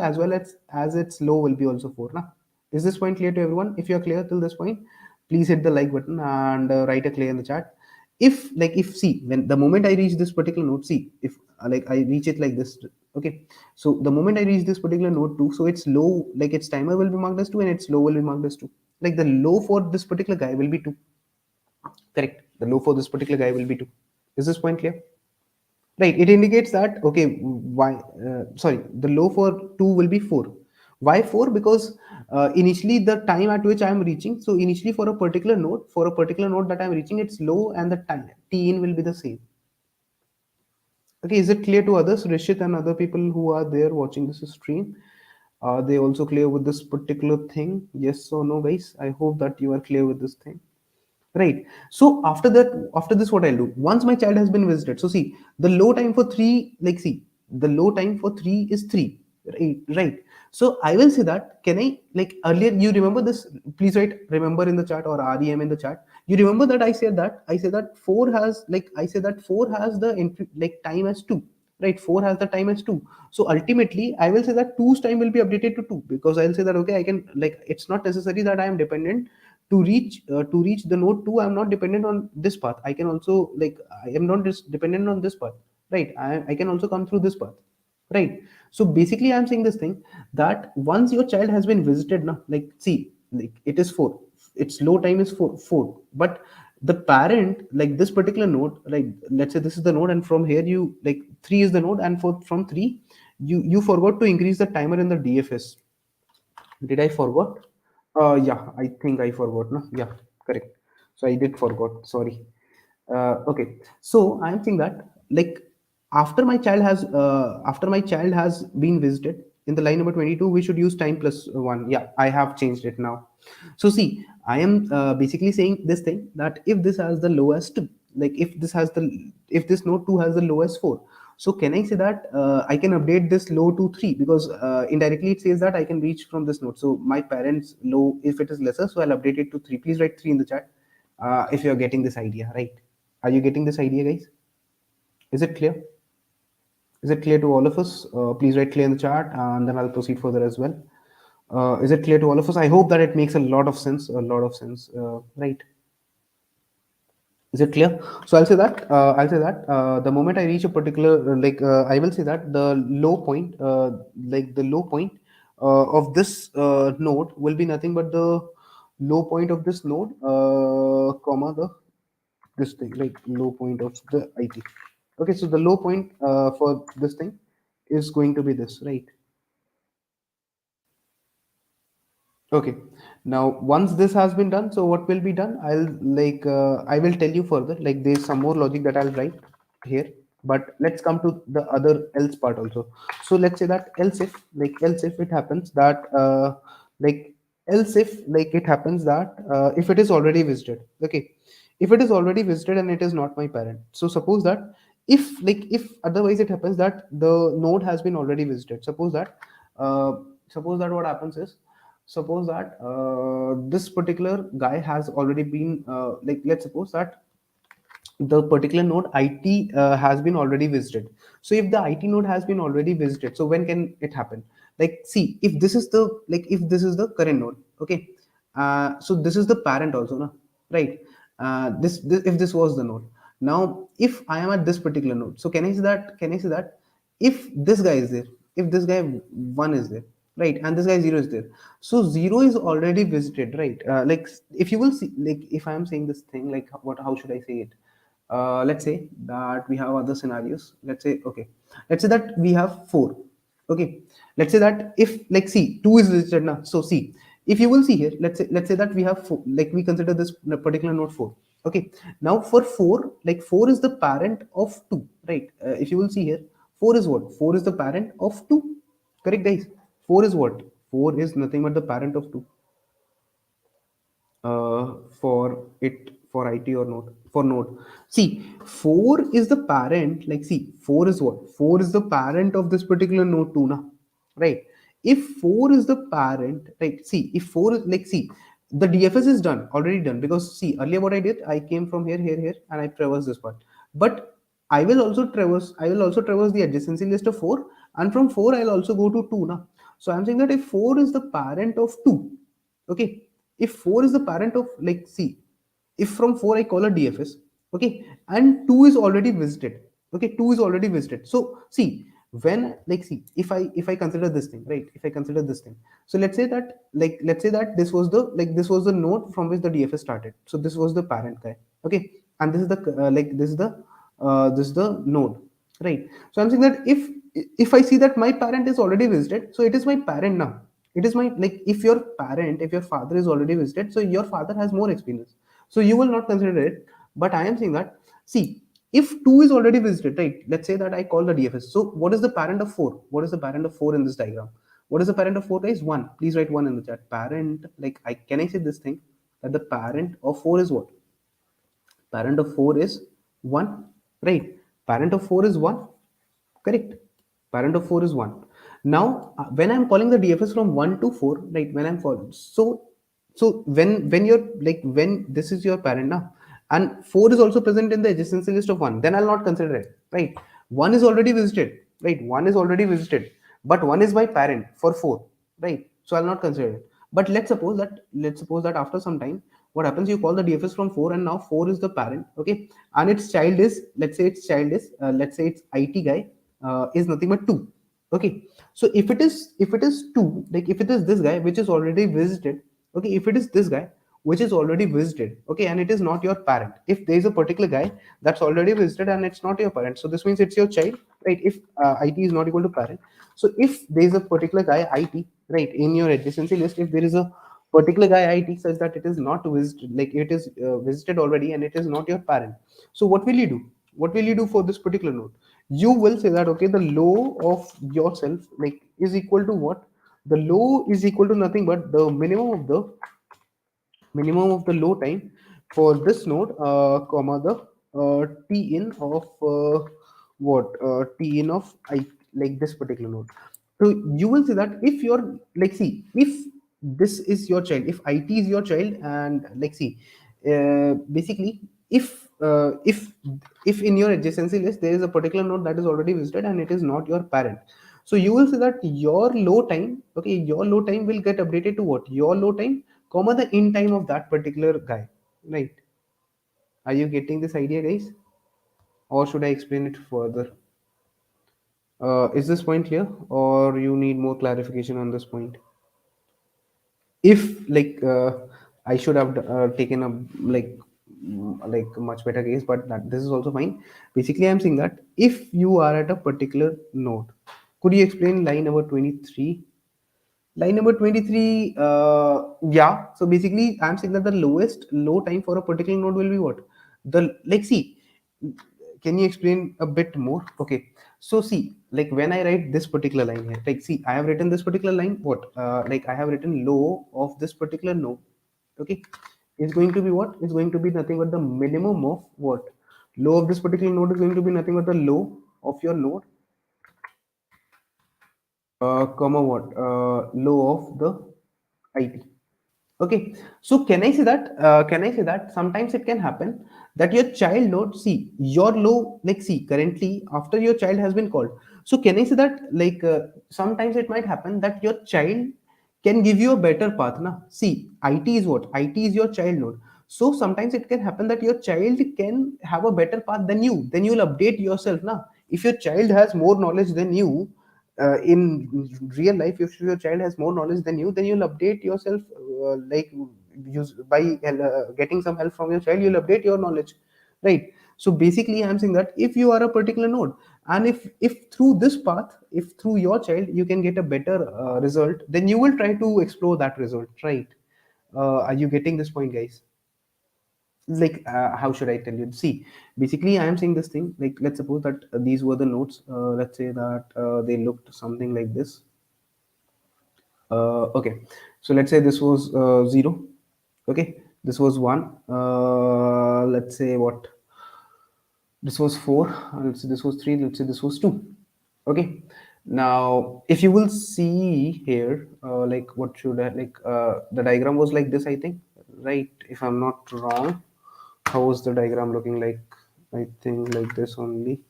as well as its low will be also 4 na? Is this point clear to everyone? If you're clear till this point, please hit the like button and write a clear in the chat. If see, when the moment I reach this particular node, see, if I reach it like this. Okay, so the moment I reach this particular node 2, so its low, its timer will be marked as 2, and its low will be marked as 2. Like the low for this particular guy will be 2. Correct, the low for this particular guy will be 2. Is this point clear? Right, it indicates that, okay, why, sorry, the low for 2 will be 4. Why 4? Because initially the time at which I am reaching, so initially for a particular node that I am reaching, it's low, and the time t in will be the same. Okay, is it clear to others, Rishit and other people who are there watching this stream? Are they also clear with this particular thing? Yes or no, guys? I hope that you are clear with this thing. Right. So after this, what I'll do, once my child has been visited, so see, the low time for 3, the low time for 3 is 3. Right. So I will say that, can I, earlier, you remember this, please write remember in the chat, or REM in the chat. You remember that I said that 4 has, I say that 4 has the time as 2. Right, 4 has the time as 2. So ultimately, I will say that 2's time will be updated to 2, because I'll say that, okay, I can, it's not necessary that I am dependent to reach the node 2. I'm not dependent on this path. I can also, I am not just dependent on this path. Right, I can also come through this path. Right, so basically I'm saying this thing, that once your child has been visited now, see, it is 4, its low time is 4, but the parent, this particular node, let's say this is the node, and from here you, 3 is the node, and from 3, you forgot to increase the timer in the DFS. Did I forgot? Yeah, I think I forgot. No, yeah, correct. So I did forgot. Sorry. Okay. So I am saying that, after my child has been visited in the line number 22, we should use time plus 1. Yeah, I have changed it now. So see, I am basically saying this thing, that if this has the lowest, if this node 2 has the lowest 4, so can I say that I can update this low to 3, because indirectly it says that I can reach from this node. So my parents low, if it is lesser, so I'll update it to 3. Please write 3 in the chat if you're getting this idea, right? Are you getting this idea, guys? Is it clear? Is it clear to all of us? Please write clear in the chat, and then I'll proceed further as well. Is it clear to all of us? I hope that it makes a lot of sense. Right? Is it clear? So the moment I reach a particular, I will say that the low point, of this node will be nothing but the low point of this node, comma, the this thing, low point of the IT. Okay, so the low point for this thing is going to be this, right? Okay. Now, once this has been done, so what will be done? I will tell you further. There's some more logic that I'll write here, but let's come to the other else part also. So let's say that else if it happens that, like else if it happens that, if it is already visited. Okay, if it is already visited and it is not my parent. So suppose that, if otherwise it happens that the node has been already visited. Uh, suppose that what happens is, suppose that this particular guy has already been, let's suppose that the particular node IT has been already visited. So if the IT node has been already visited, so when can it happen? Like, see, if this is the, like, if this is the current node, okay, so this is the parent also, na, right? This if this was the node. Now, if I am at this particular node, so can I say that? Can I say that if this guy is there, if this guy one is there, right, and this guy zero is there, so zero is already visited, right? Like, if you will see, like, if I am saying this thing, like, what, how should I say it? Let's say that we have other scenarios. Let's say, okay, let's say that we have four. Okay, let's say that if, like, see, two is listed now. So see, if you will see here, let's say that we have four, like, we consider this particular node four. Okay, now for four, like, four is the parent of two, right? If you will see here, four is what? Four is the parent of two. Correct, guys? Four is what? Four is nothing but the parent of two. For it, for IT or node, for node. See, 4 is the parent, like, see, 4 is what? 4 is the parent of this particular node too, na? Right? If 4 is the parent, right? See, if 4 is, like, see, the DFS is done, already done, because see, earlier what I did, I came from here, here, here, and I traversed this part. But I will also traverse the adjacency list of 4, and from 4 I'll also go to 2, na? So I'm saying that if 4 is the parent of 2, okay, if 4 is the parent of, like, see, if from 4 I call a DFS, okay, and 2 is already visited, okay, 2 is already visited. So see, when, like, see, if I consider this thing, right, if I consider this thing, so let's say that, like, let's say that this was the, like, this was the node from which the DFS started. So this was the parent guy, okay, and this is the like, this is the node, right? So I'm saying that if I see that my parent is already visited, so it is my parent now. It is my, like, if your parent, if your father is already visited, so your father has more experience, so you will not consider it. But I am saying that, see, if 2 is already visited, right, let's say that I call the DFS. So what is the parent of 4? What is the parent of 4 in this diagram? What is the parent of 4, guys? 1. Please write 1 in the chat. Parent, like, I can I say this thing, that the parent of 4 is what? Parent of 4 is 1, right? Parent of 4 is 1, correct? Parent of 4 is 1. Now, when I'm calling the DFS from 1 to 4, right, when I'm calling, so when you're, like, when this is your parent now, and 4 is also present in the adjacency list of 1, then I'll not consider it, right? 1 is already visited, right? 1 is already visited, but 1 is my parent for 4, right? So I'll not consider it. But let's suppose that after some time, what happens, you call the DFS from 4, and now 4 is the parent, okay, and its child is, let's say it's IT guy, is nothing but 2, okay. So if it is 2, like, if it is this guy which is already visited, okay, if it is this guy which is already visited, okay, and it is not your parent, if there is a particular guy that's already visited and it's not your parent, so this means it's your child, right? If IT is not equal to parent, so if there is a particular guy IT, right, in your adjacency list, if there is a particular guy IT such that it is not visited, like, it is visited already and it is not your parent, so what will you do? What will you do for this particular node? You will say that, okay, the low of yourself, like, is equal to what? The low is equal to nothing but the minimum of the low time for this node, comma, the t in of what t in of I, like, this particular node. So you will see that if you're, like, see, if this is your child, if IT is your child, and, like, see, basically, if in your adjacency list there is a particular node that is already visited and it is not your parent, so you will see that your low time, okay, your low time will get updated to what? Your low time, comma, the in time of that particular guy, right? Are you getting this idea, guys? Or should I explain it further? Is this point clear, or you need more clarification on this point? If, like, I should have taken a, like, like, a much better case, but this is also fine. Basically, I'm saying that if you are at a particular node, could you explain line number 23? Line number 23, yeah. So basically, I'm saying that the lowest low time for a particular node will be what? The, like, see, can you explain a bit more? Okay. So see, like, when I write this particular line here, like, see, I have written this particular line, what? Like, I have written low of this particular node. Okay. It's going to be what? It's going to be nothing but the minimum of what? Low of this particular node is going to be nothing but the low of your node, comma, what? Low of the IT. Okay, so can I say that sometimes it can happen that your child node, see your low, like see currently after your child has been called. So can I say that like sometimes it might happen that your child can give you a better path na. See, it is what, it is your child node. So sometimes it can happen that your child can have a better path than you, then you will update yourself na. If your child has more knowledge than you, in real life, if your child has more knowledge than you, then you'll update yourself, like use by getting some help from your child, you'll update your knowledge, right? So basically I'm saying that if you are a particular node, and if through this path, if through your child you can get a better result, then you will try to explore that result, right? Are you getting this point, guys? Like how should I tell you? See, basically I am saying this thing, like let's suppose that these were the nodes, let's say that they looked something like this. Okay, so let's say this was 0. Okay, this was 1. Let's say what, this was 4. Let's say this was 3. Let's say this was 2. Okay, now if you will see here, like what should I, like the diagram was like this, I think, right? If I'm not wrong, how was the diagram looking like? I think like this only.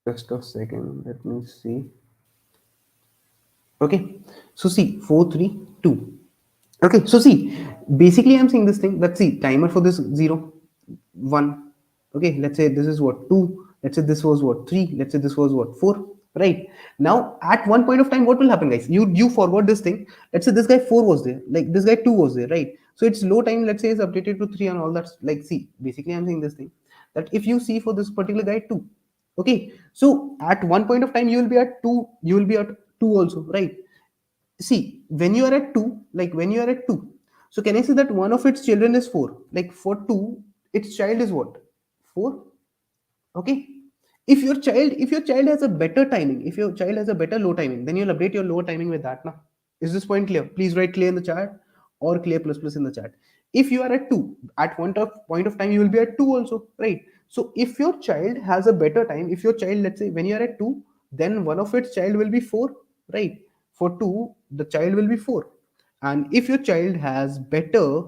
Just a second, let me see. Okay, so see, 4 3 2. Okay, so see, basically I'm saying this thing, let's see, timer for this 0 1. Okay, let's say this is what 2, let's say this was what 3, let's say this was what 4, right? Now at one point of time, what will happen, guys? You forgot this thing. Let's say this guy 4 was there, like this guy 2 was there, right? So it's low time, let's say, is updated to 3 and all that. Like, see, basically I'm saying this thing, that if you see for this particular guy 2, okay, so at one point of time you will be at 2, you will be at 2 also, right? See, when you are at 2, like when you are at 2, so can I say that one of its children is 4? Like for 2, its child is what? 4. Okay, if your child has a better timing, if your child has a better low timing, then you'll update your low timing with that now. Is this point clear? Please write clear in the chat, or clear plus plus in the chat. If you are at 2, at point of time you will be at 2 also, right? So if your child has a better time, if your child, let's say when you are at 2, then one of its child will be 4, right? For 2 the child will be 4. And if your child has better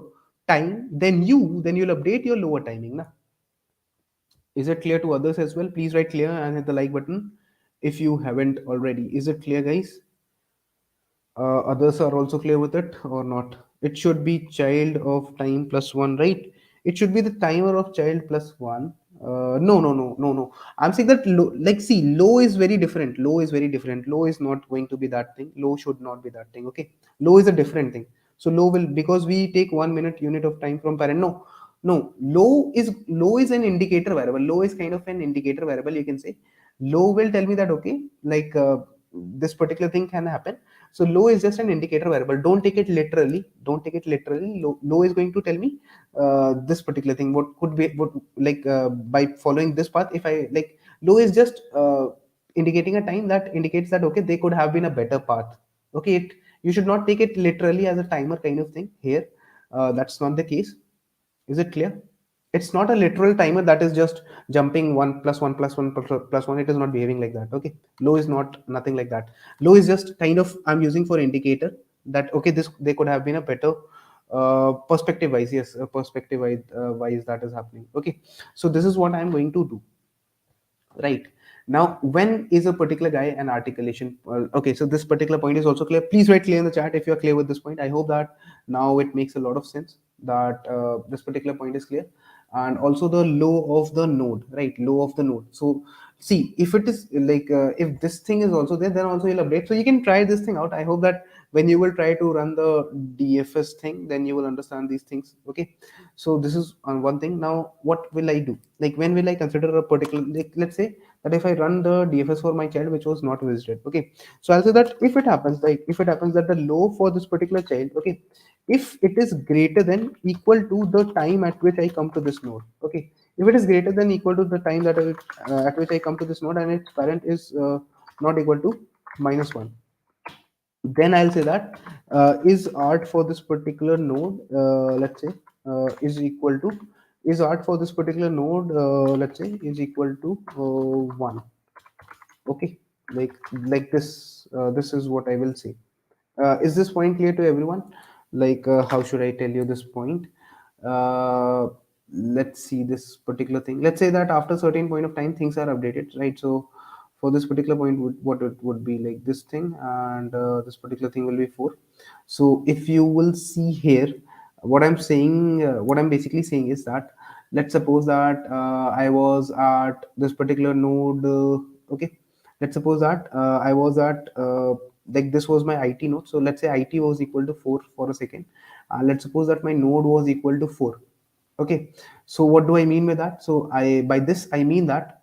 time than you, then you'll update your lower timing now. Is it clear to others as well? Please write clear and hit the like button if you haven't already. Is it clear, guys? Others are also clear with it or not? It should be child of time plus one, right? It should be the timer of child plus one. No, no, no, no, no. I'm saying that low, like, see, low is very different. Low is very different. Low is not going to be that thing. Low should not be that thing. Okay. Low is a different thing. So low will, because we take 1 minute unit of time from parent. No, no. Low is an indicator variable. Low is kind of an indicator variable. You can say low will tell me that okay, like this particular thing can happen. So low is just an indicator variable. Don't take it literally. Don't take it literally. Low is going to tell me this particular thing. What could be, what, like by following this path, if I like, low is just indicating a time that indicates that okay, they could have been a better path. Okay, you should not take it literally as a timer kind of thing here. That's not the case. Is it clear? It's not a literal timer that is just jumping 1 plus 1 plus 1 plus 1. It is not behaving like that. Okay. Low is not nothing like that. Low is just kind of, I'm using for indicator that okay, this they could have been a better perspective wise. Yes, perspective wise that is happening. Okay. So this is what I'm going to do, right? Now when is a particular guy an articulation, okay, so this particular point is also clear. Please write clear in the chat if you're clear with this point. I hope that now it makes a lot of sense that this particular point is clear. And also the low of the node, right? Low of the node. So see, if it is like if this thing is also there, then also you'll update. So you can try this thing out. I hope that when you will try to run the DFS thing, then you will understand these things. Okay, so this is on one thing. Now what will I do? Like when will I consider a particular, like let's say that if I run the DFS for my child which was not visited, okay, so I'll say that if it happens, like if it happens that the low for this particular child, okay, if it is greater than equal to the time at which I come to this node, okay, if it is greater than equal to the time that at which I come to this node, and its parent is not equal to -1, then I'll say that is art for this particular node, let's say, is equal to, is art for this particular node, let's say, is equal to 1. Okay, like this, this is what I will say. Is this point clear to everyone? Like how should I tell you this point? uh, let's see this particular thing. Let's say that after certain point of time things are updated, right? So for this particular point, what it would be like this thing, and this particular thing will be 4. So if you will see here, what I'm saying, what I'm basically saying is that, let's suppose that I was at this particular node. Okay, let's suppose that I was at like this was my IT node. So let's say IT was equal to 4 for a second. Let's suppose that my node was equal to 4. Okay, so what do I mean by that? So I by this I mean that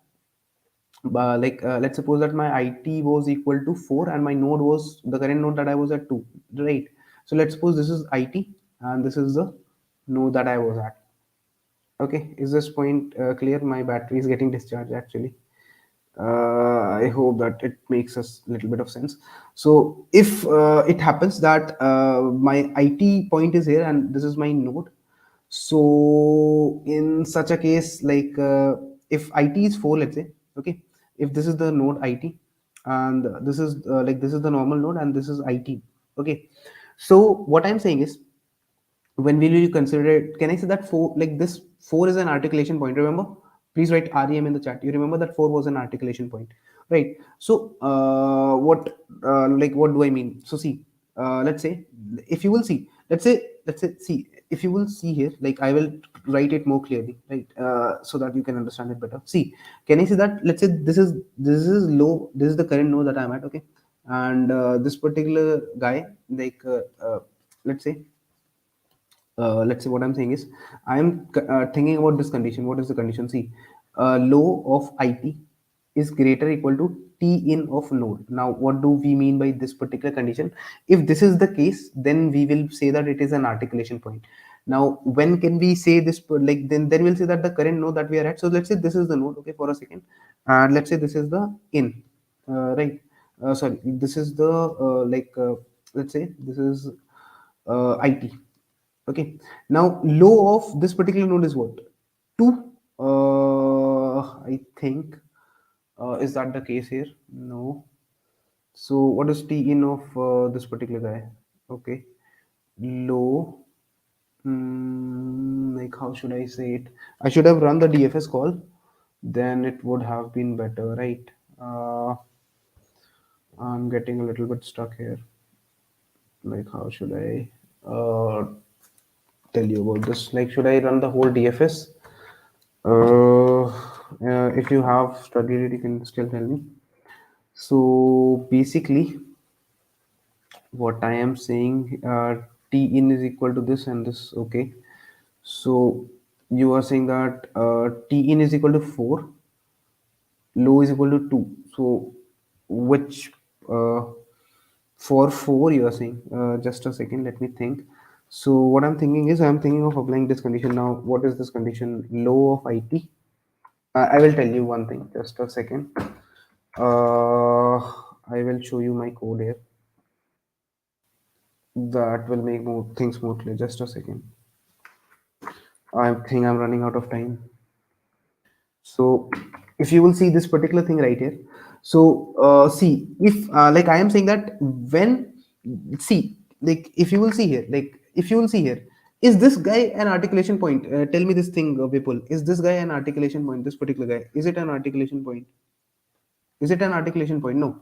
let's suppose that my IT was equal to 4 and my node was the current node that I was at 2, right? So let's suppose this is IT and this is the node that I was at. Okay, is this point clear? My battery is getting discharged actually. I hope that it makes us a little bit of sense. So if it happens that my IT point is here and this is my node, so in such a case, like if IT is 4, let's say, okay, if this is the node IT and this is like this is the normal node and this is IT, okay. So what I'm saying is, when will you consider it? Can I say that 4, like this 4 is an articulation point? Remember, please write REM in the chat. You remember that 4 was an articulation point, right? So what do I mean? So see, let's say, if you will see, let's say see, if you will see here, like I will write it more clearly, right? So that you can understand it better. See, can I say that, let's say this is low, this is the current node that I'm at, okay, and this particular guy, like let's say what I'm saying is, I'm thinking about this condition. What is the condition? See, low of IT is greater or equal to T in of node. Now, what do we mean by this particular condition? If this is the case, then we will say that it is an articulation point. Now, when can we say this? Like then we'll say that the current node that we are at. So let's say this is the node, okay, for a second, and let's say this is the in, right? Sorry, this is the let's say this is IT. Okay. Now, low of this particular node is what? 2. I think. Is that the case here? No. So, what is T in of this particular guy? Okay. Low. Like, how should I say it? I should have run the DFS call. Then it would have been better, right? I'm getting a little bit stuck here. Like, how should I tell you about this? Like, should I run the whole DFS? If you have studied it, you can still tell me. So basically, what I am saying, T in is equal to this and this. Okay. So you are saying that T in is equal to 4, low is equal to 2. So which for 4 you are saying? Just a second, let me think. So what I'm thinking is, I'm thinking of applying this condition. Now, what is this condition? Low of IT. I will tell you one thing. Just a second. I will show you my code here. That will make more things more clear. Just a second. I think I'm running out of time. So if you will see this particular thing right here. So see, if like I am saying that, when, see, like if you will see here, like if you will see here, is this guy an articulation point? Tell me this thing, Vipul. Is this guy an articulation point? This particular guy, is it an articulation point? Is it an articulation point? No,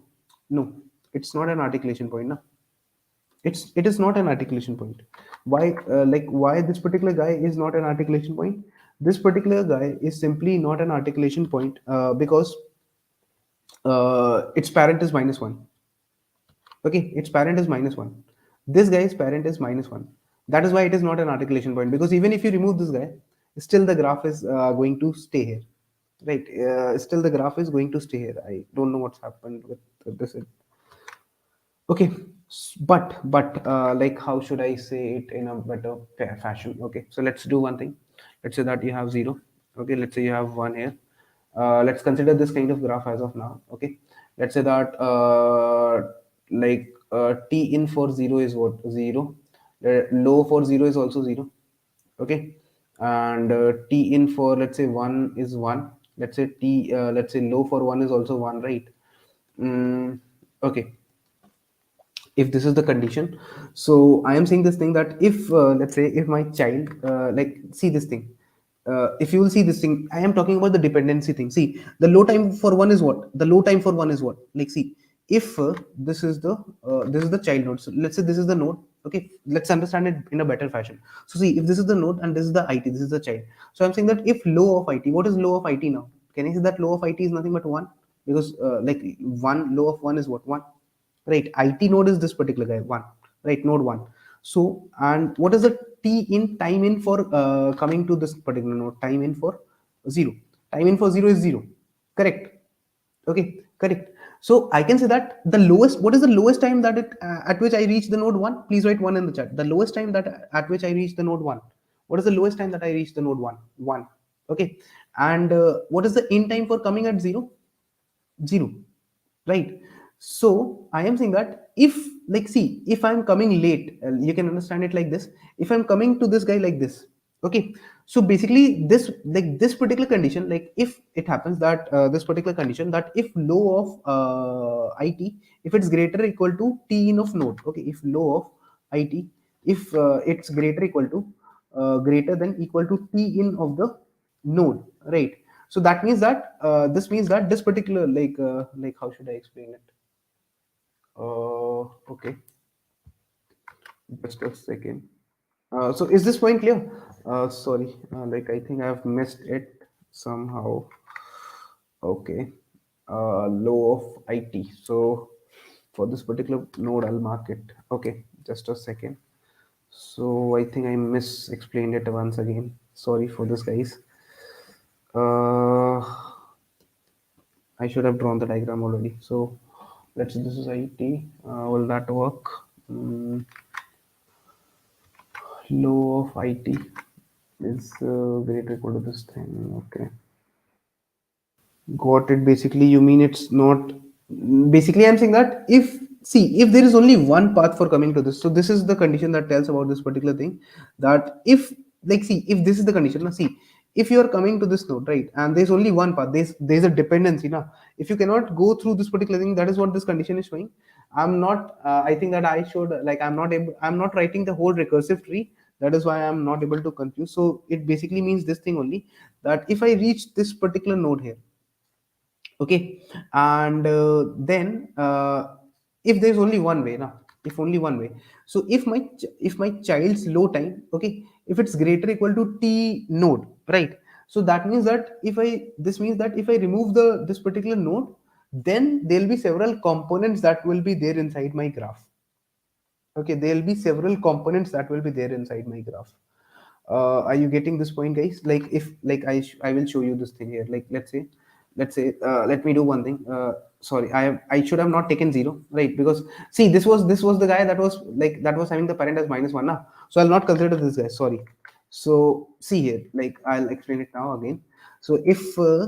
no, it's not an articulation point. No, it is not an articulation point. Why? Why this particular guy is not an articulation point? This particular guy is simply not an articulation point because its parent is -1. Okay, its parent is -1. This guy's parent is -1. That is why it is not an articulation point, because even if you remove this guy, still the graph is going to stay here, right? Still the graph is going to stay here. I don't know what's happened with this. Okay, but like how should I say it in a better fashion? Okay, so let's do one thing. Let's say that you have 0. Okay, let's say you have 1 here. Let's consider this kind of graph as of now. Okay, let's say that T in for 0 is what? 0. Low for 0 is also 0. Okay, and T in for, let's say, 1 is 1. Let's say low for 1 is also 1, right? Okay, if this is the condition. So I am saying this thing that if let's say if my child like see this thing, if you will see this thing, I am talking about the dependency thing. See, the low time for one is what, the low time for one is what, like see, if this is the child node, so let's say this is the node. Okay, let's understand it in a better fashion. So see, if this is the node and this is the it, this is the child. So I'm saying that if low of it, what is low of it now? Can you see that low of it is nothing but one? Because like one, low of one is what, one, right? It node is this particular guy, one, right? Node one. So, and what is the t in time in for coming to this particular node? Time in for zero, time in for zero is zero, correct? Okay, correct. So I can say that the lowest, what is the lowest time that it at which I reach the node one? Please write one in the chat. The lowest time that at which I reach the node one, what is the lowest time that I reach the node one? One. Okay, and what is the in time for coming at zero? Zero, right? So I am saying that if, like see, if I'm coming late, you can understand it like this. If I'm coming to this guy like this, okay, so basically this, like this particular condition, like if it happens that this particular condition, that if low of it, if it's greater or equal to t in of node, okay, if low of it, if it's greater equal to greater than equal to t in of the node, right? So that means that this means that this particular like how should I explain it? Okay, just a second. So is this point clear? Sorry, like I think I've missed it somehow. Okay, low of it. So for this particular node, I'll mark it. Okay, just a second. So I think I mis-explained it once again. Sorry for this, guys. Uh, I should have drawn the diagram already. So let's say this is IT. Will that work? Low of IT is greater equal to this thing. Okay. Got it. Basically, you mean it's not. Basically, I'm saying that if, see, if there is only one path for coming to this, so this is the condition that tells about this particular thing. That if, like, see, if this is the condition, now see, if you are coming to this node, right, and there's only one path, there's a dependency now. If you cannot go through this particular thing, that is what this condition is showing. I'm not. I think that I should, like, I'm not able. I'm not writing the whole recursive tree. That is why I'm not able to confuse. So it basically means this thing only, that if I reach this particular node here, okay, and then if there's only one way now, if only one way, so if my child's low time, okay, if it's greater equal to t node, right? So that means that if I, this means that if I remove the this particular node, then there'll be several components that will be there inside my graph. Okay, there'll be several components that will be there inside my graph. Are you getting this point, guys? Like if, like I will show you this thing here. Like let me do one thing. Sorry, I should have not taken zero, right? Because see, this was the guy that was like, that was having the parent as minus one now. So I'll not consider this guy. Sorry. So see here, like I'll explain it now again. So if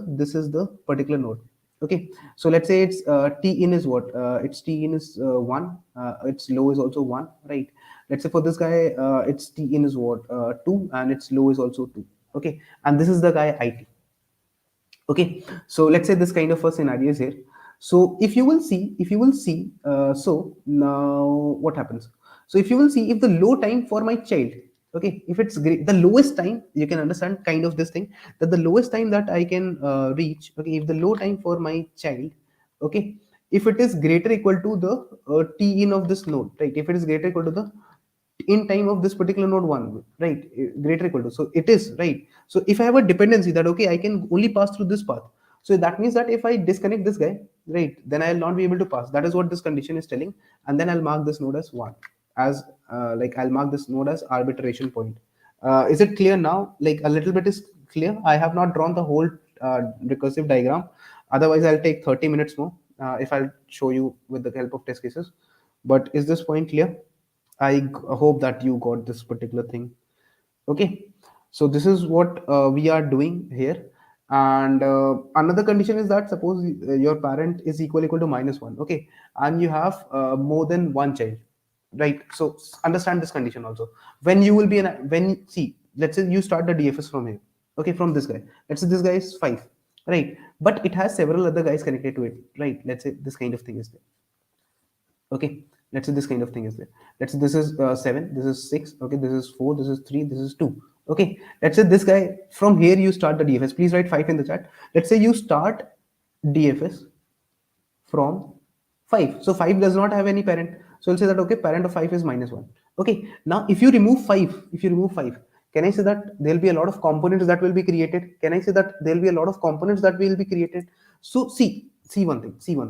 this is the particular node, okay, so let's say it's t in is what, its t in is 1, its low is also 1, right? Let's say for this guy, its t in is what, 2, and its low is also 2, okay, and this is the guy it. Okay, so let's say this kind of a scenario is here. So if you will see, so now what happens? So if you will see, if the low time for my child, okay, if it's great, the lowest time, you can understand kind of this thing, that the lowest time that I can reach, okay, if the low time for my child, okay, if it is greater equal to the t in of this node, right? If it is greater equal to the in time of this particular node one, right, greater equal to, so it is, right? So if I have a dependency that, okay, I can only pass through this path, so that means that if I disconnect this guy, right, then I'll not be able to pass. That is what this condition is telling. And then I'll mark this node as one, as like I'll mark this node as arbitration point. Is it clear now? Like a little bit is clear. I have not drawn the whole recursive diagram, otherwise I'll take 30 minutes more if I'll show you with the help of test cases. But is this point clear? Hope that you got this particular thing. Okay, so this is what we are doing here. And another condition is that suppose your parent is equal to minus one, okay, and you have more than one child, right? So understand this condition also. When you will be in when, see, let's say you start the DFS from here, okay, from this guy. Let's say this guy is five, right? But it has several other guys connected to it, right? Let's say this kind of thing is there. Okay, Let's say this kind of thing is there. Let's say this is 7, this is 6, okay, this is 4, this is 3, this is 2. Okay, let's say this guy, from here you start the DFS. Please write 5 in the chat. Let's say you start DFS from 5. So 5 does not have any parent. So we'll say that okay, parent of 5 is -1. Okay, now if you remove 5, can I say that there'll be a lot of components that will be created? Can I say that there'll be a lot of components that will be created? So see one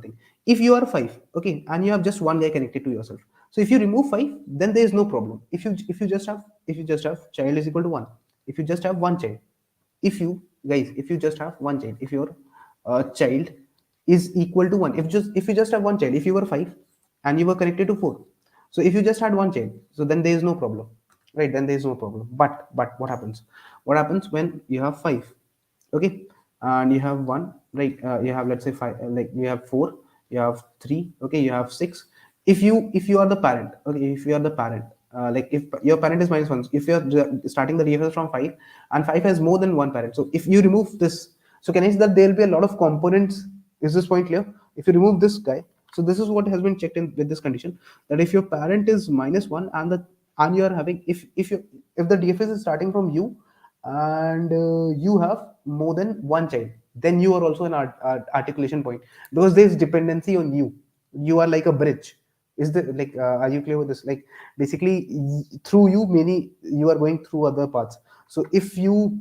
thing. If you are 5, okay, and you have just one guy connected to yourself. So if you remove 5, then there is no problem. If you just have child is equal to 1, if you just have one child, if you just have one child, if your child is equal to 1, if you just have one child, if you were 5 and you were connected to 4, so if you just had one child, so then there is no problem, right? Then there is no problem. But what happens when you have 5, okay, and you have one, right? You have, let's say, 5, like you have 4, you have 3, okay, you have 6. If you are the parent, okay, if you are the parent, like if your parent is -1, if you're starting the DFS from 5 and 5 has more than one parent, so if you remove this, so can I say that there will be a lot of components? Is this point clear? If you remove this guy, so this is what has been checked in with this condition, that if your parent is -1 and you are having, if the DFS is starting from you and you have more than one child, then you are also an articulation point, because there is dependency on you. You are like a bridge. Is the like Are you clear with this? Like basically, through you, many you are going through other paths. So if you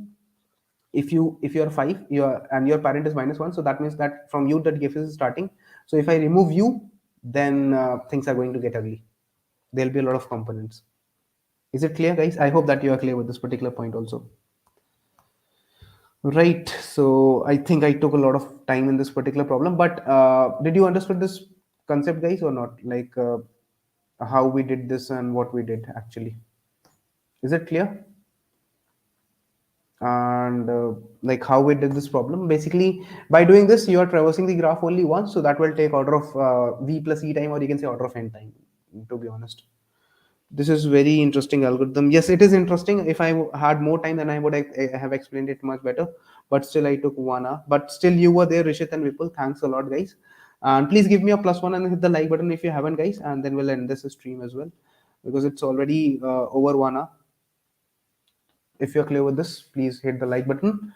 are 5, you are, and your parent is -1, so that means that from you the DFS is starting. So if I remove you, then things are going to get ugly. There'll be a lot of components. Is it clear, guys? I hope that you are clear with this particular point also. Right. So I think I took a lot of time in this particular problem, but did you understood this concept, guys, or not? Like how we did this and what we did actually. Is it clear? And like how we did this problem. Basically, by doing this, you are traversing the graph only once, so that will take order of v plus e time, or you can say order of n time. To be honest, this is very interesting algorithm. Yes, it is interesting. If I had more time, then I would have explained it much better. But still, I took 1 hour. But still, you were there, Rishit and Vipul. Thanks a lot, guys. And please give me a +1 and hit the like button if you haven't, guys. And then we'll end this stream as well, because it's already over 1 hour. If you're clear with this, please hit the like button,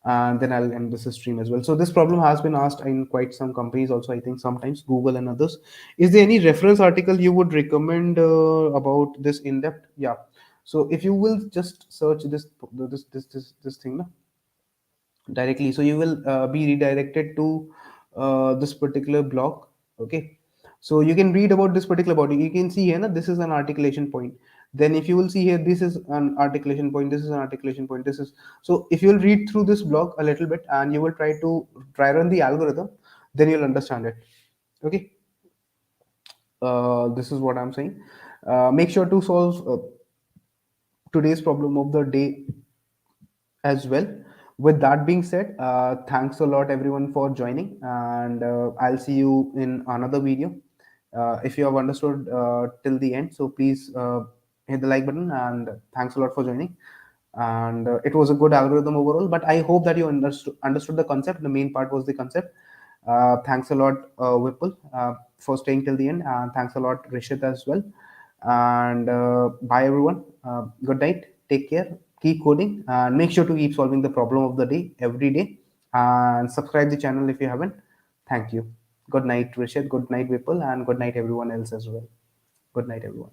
and then I'll end this stream as well. So this problem has been asked in quite some companies also, I think sometimes Google and others. Is there any reference article you would recommend about this in depth? Yeah. So if you will just search this thing, no? Directly, so you will be redirected to this particular blog. Okay, so you can read about this particular body. You can see here, na, this is an articulation point. Then if you will see here, this is an articulation point, this is an articulation point, this is, so if you will read through this blog a little bit and you will try run the algorithm, then you'll understand it. Okay, this is what I'm saying. Make sure to solve today's problem of the day as well. With that being said, thanks a lot everyone for joining, and I'll see you in another video. If you have understood till the end, so please hit the like button, and thanks a lot for joining. And it was a good algorithm overall, but I hope that you understood the concept. The main part was the concept. Thanks a lot, Whipple, for staying till the end, and thanks a lot, Rishit, as well. And bye, everyone. Good night. Take care. Keep coding, and make sure to keep solving the problem of the day every day. And subscribe the channel if you haven't. Thank you. Good night, Rishit. Good night, Vipul, and good night, everyone else as well. Good night, everyone.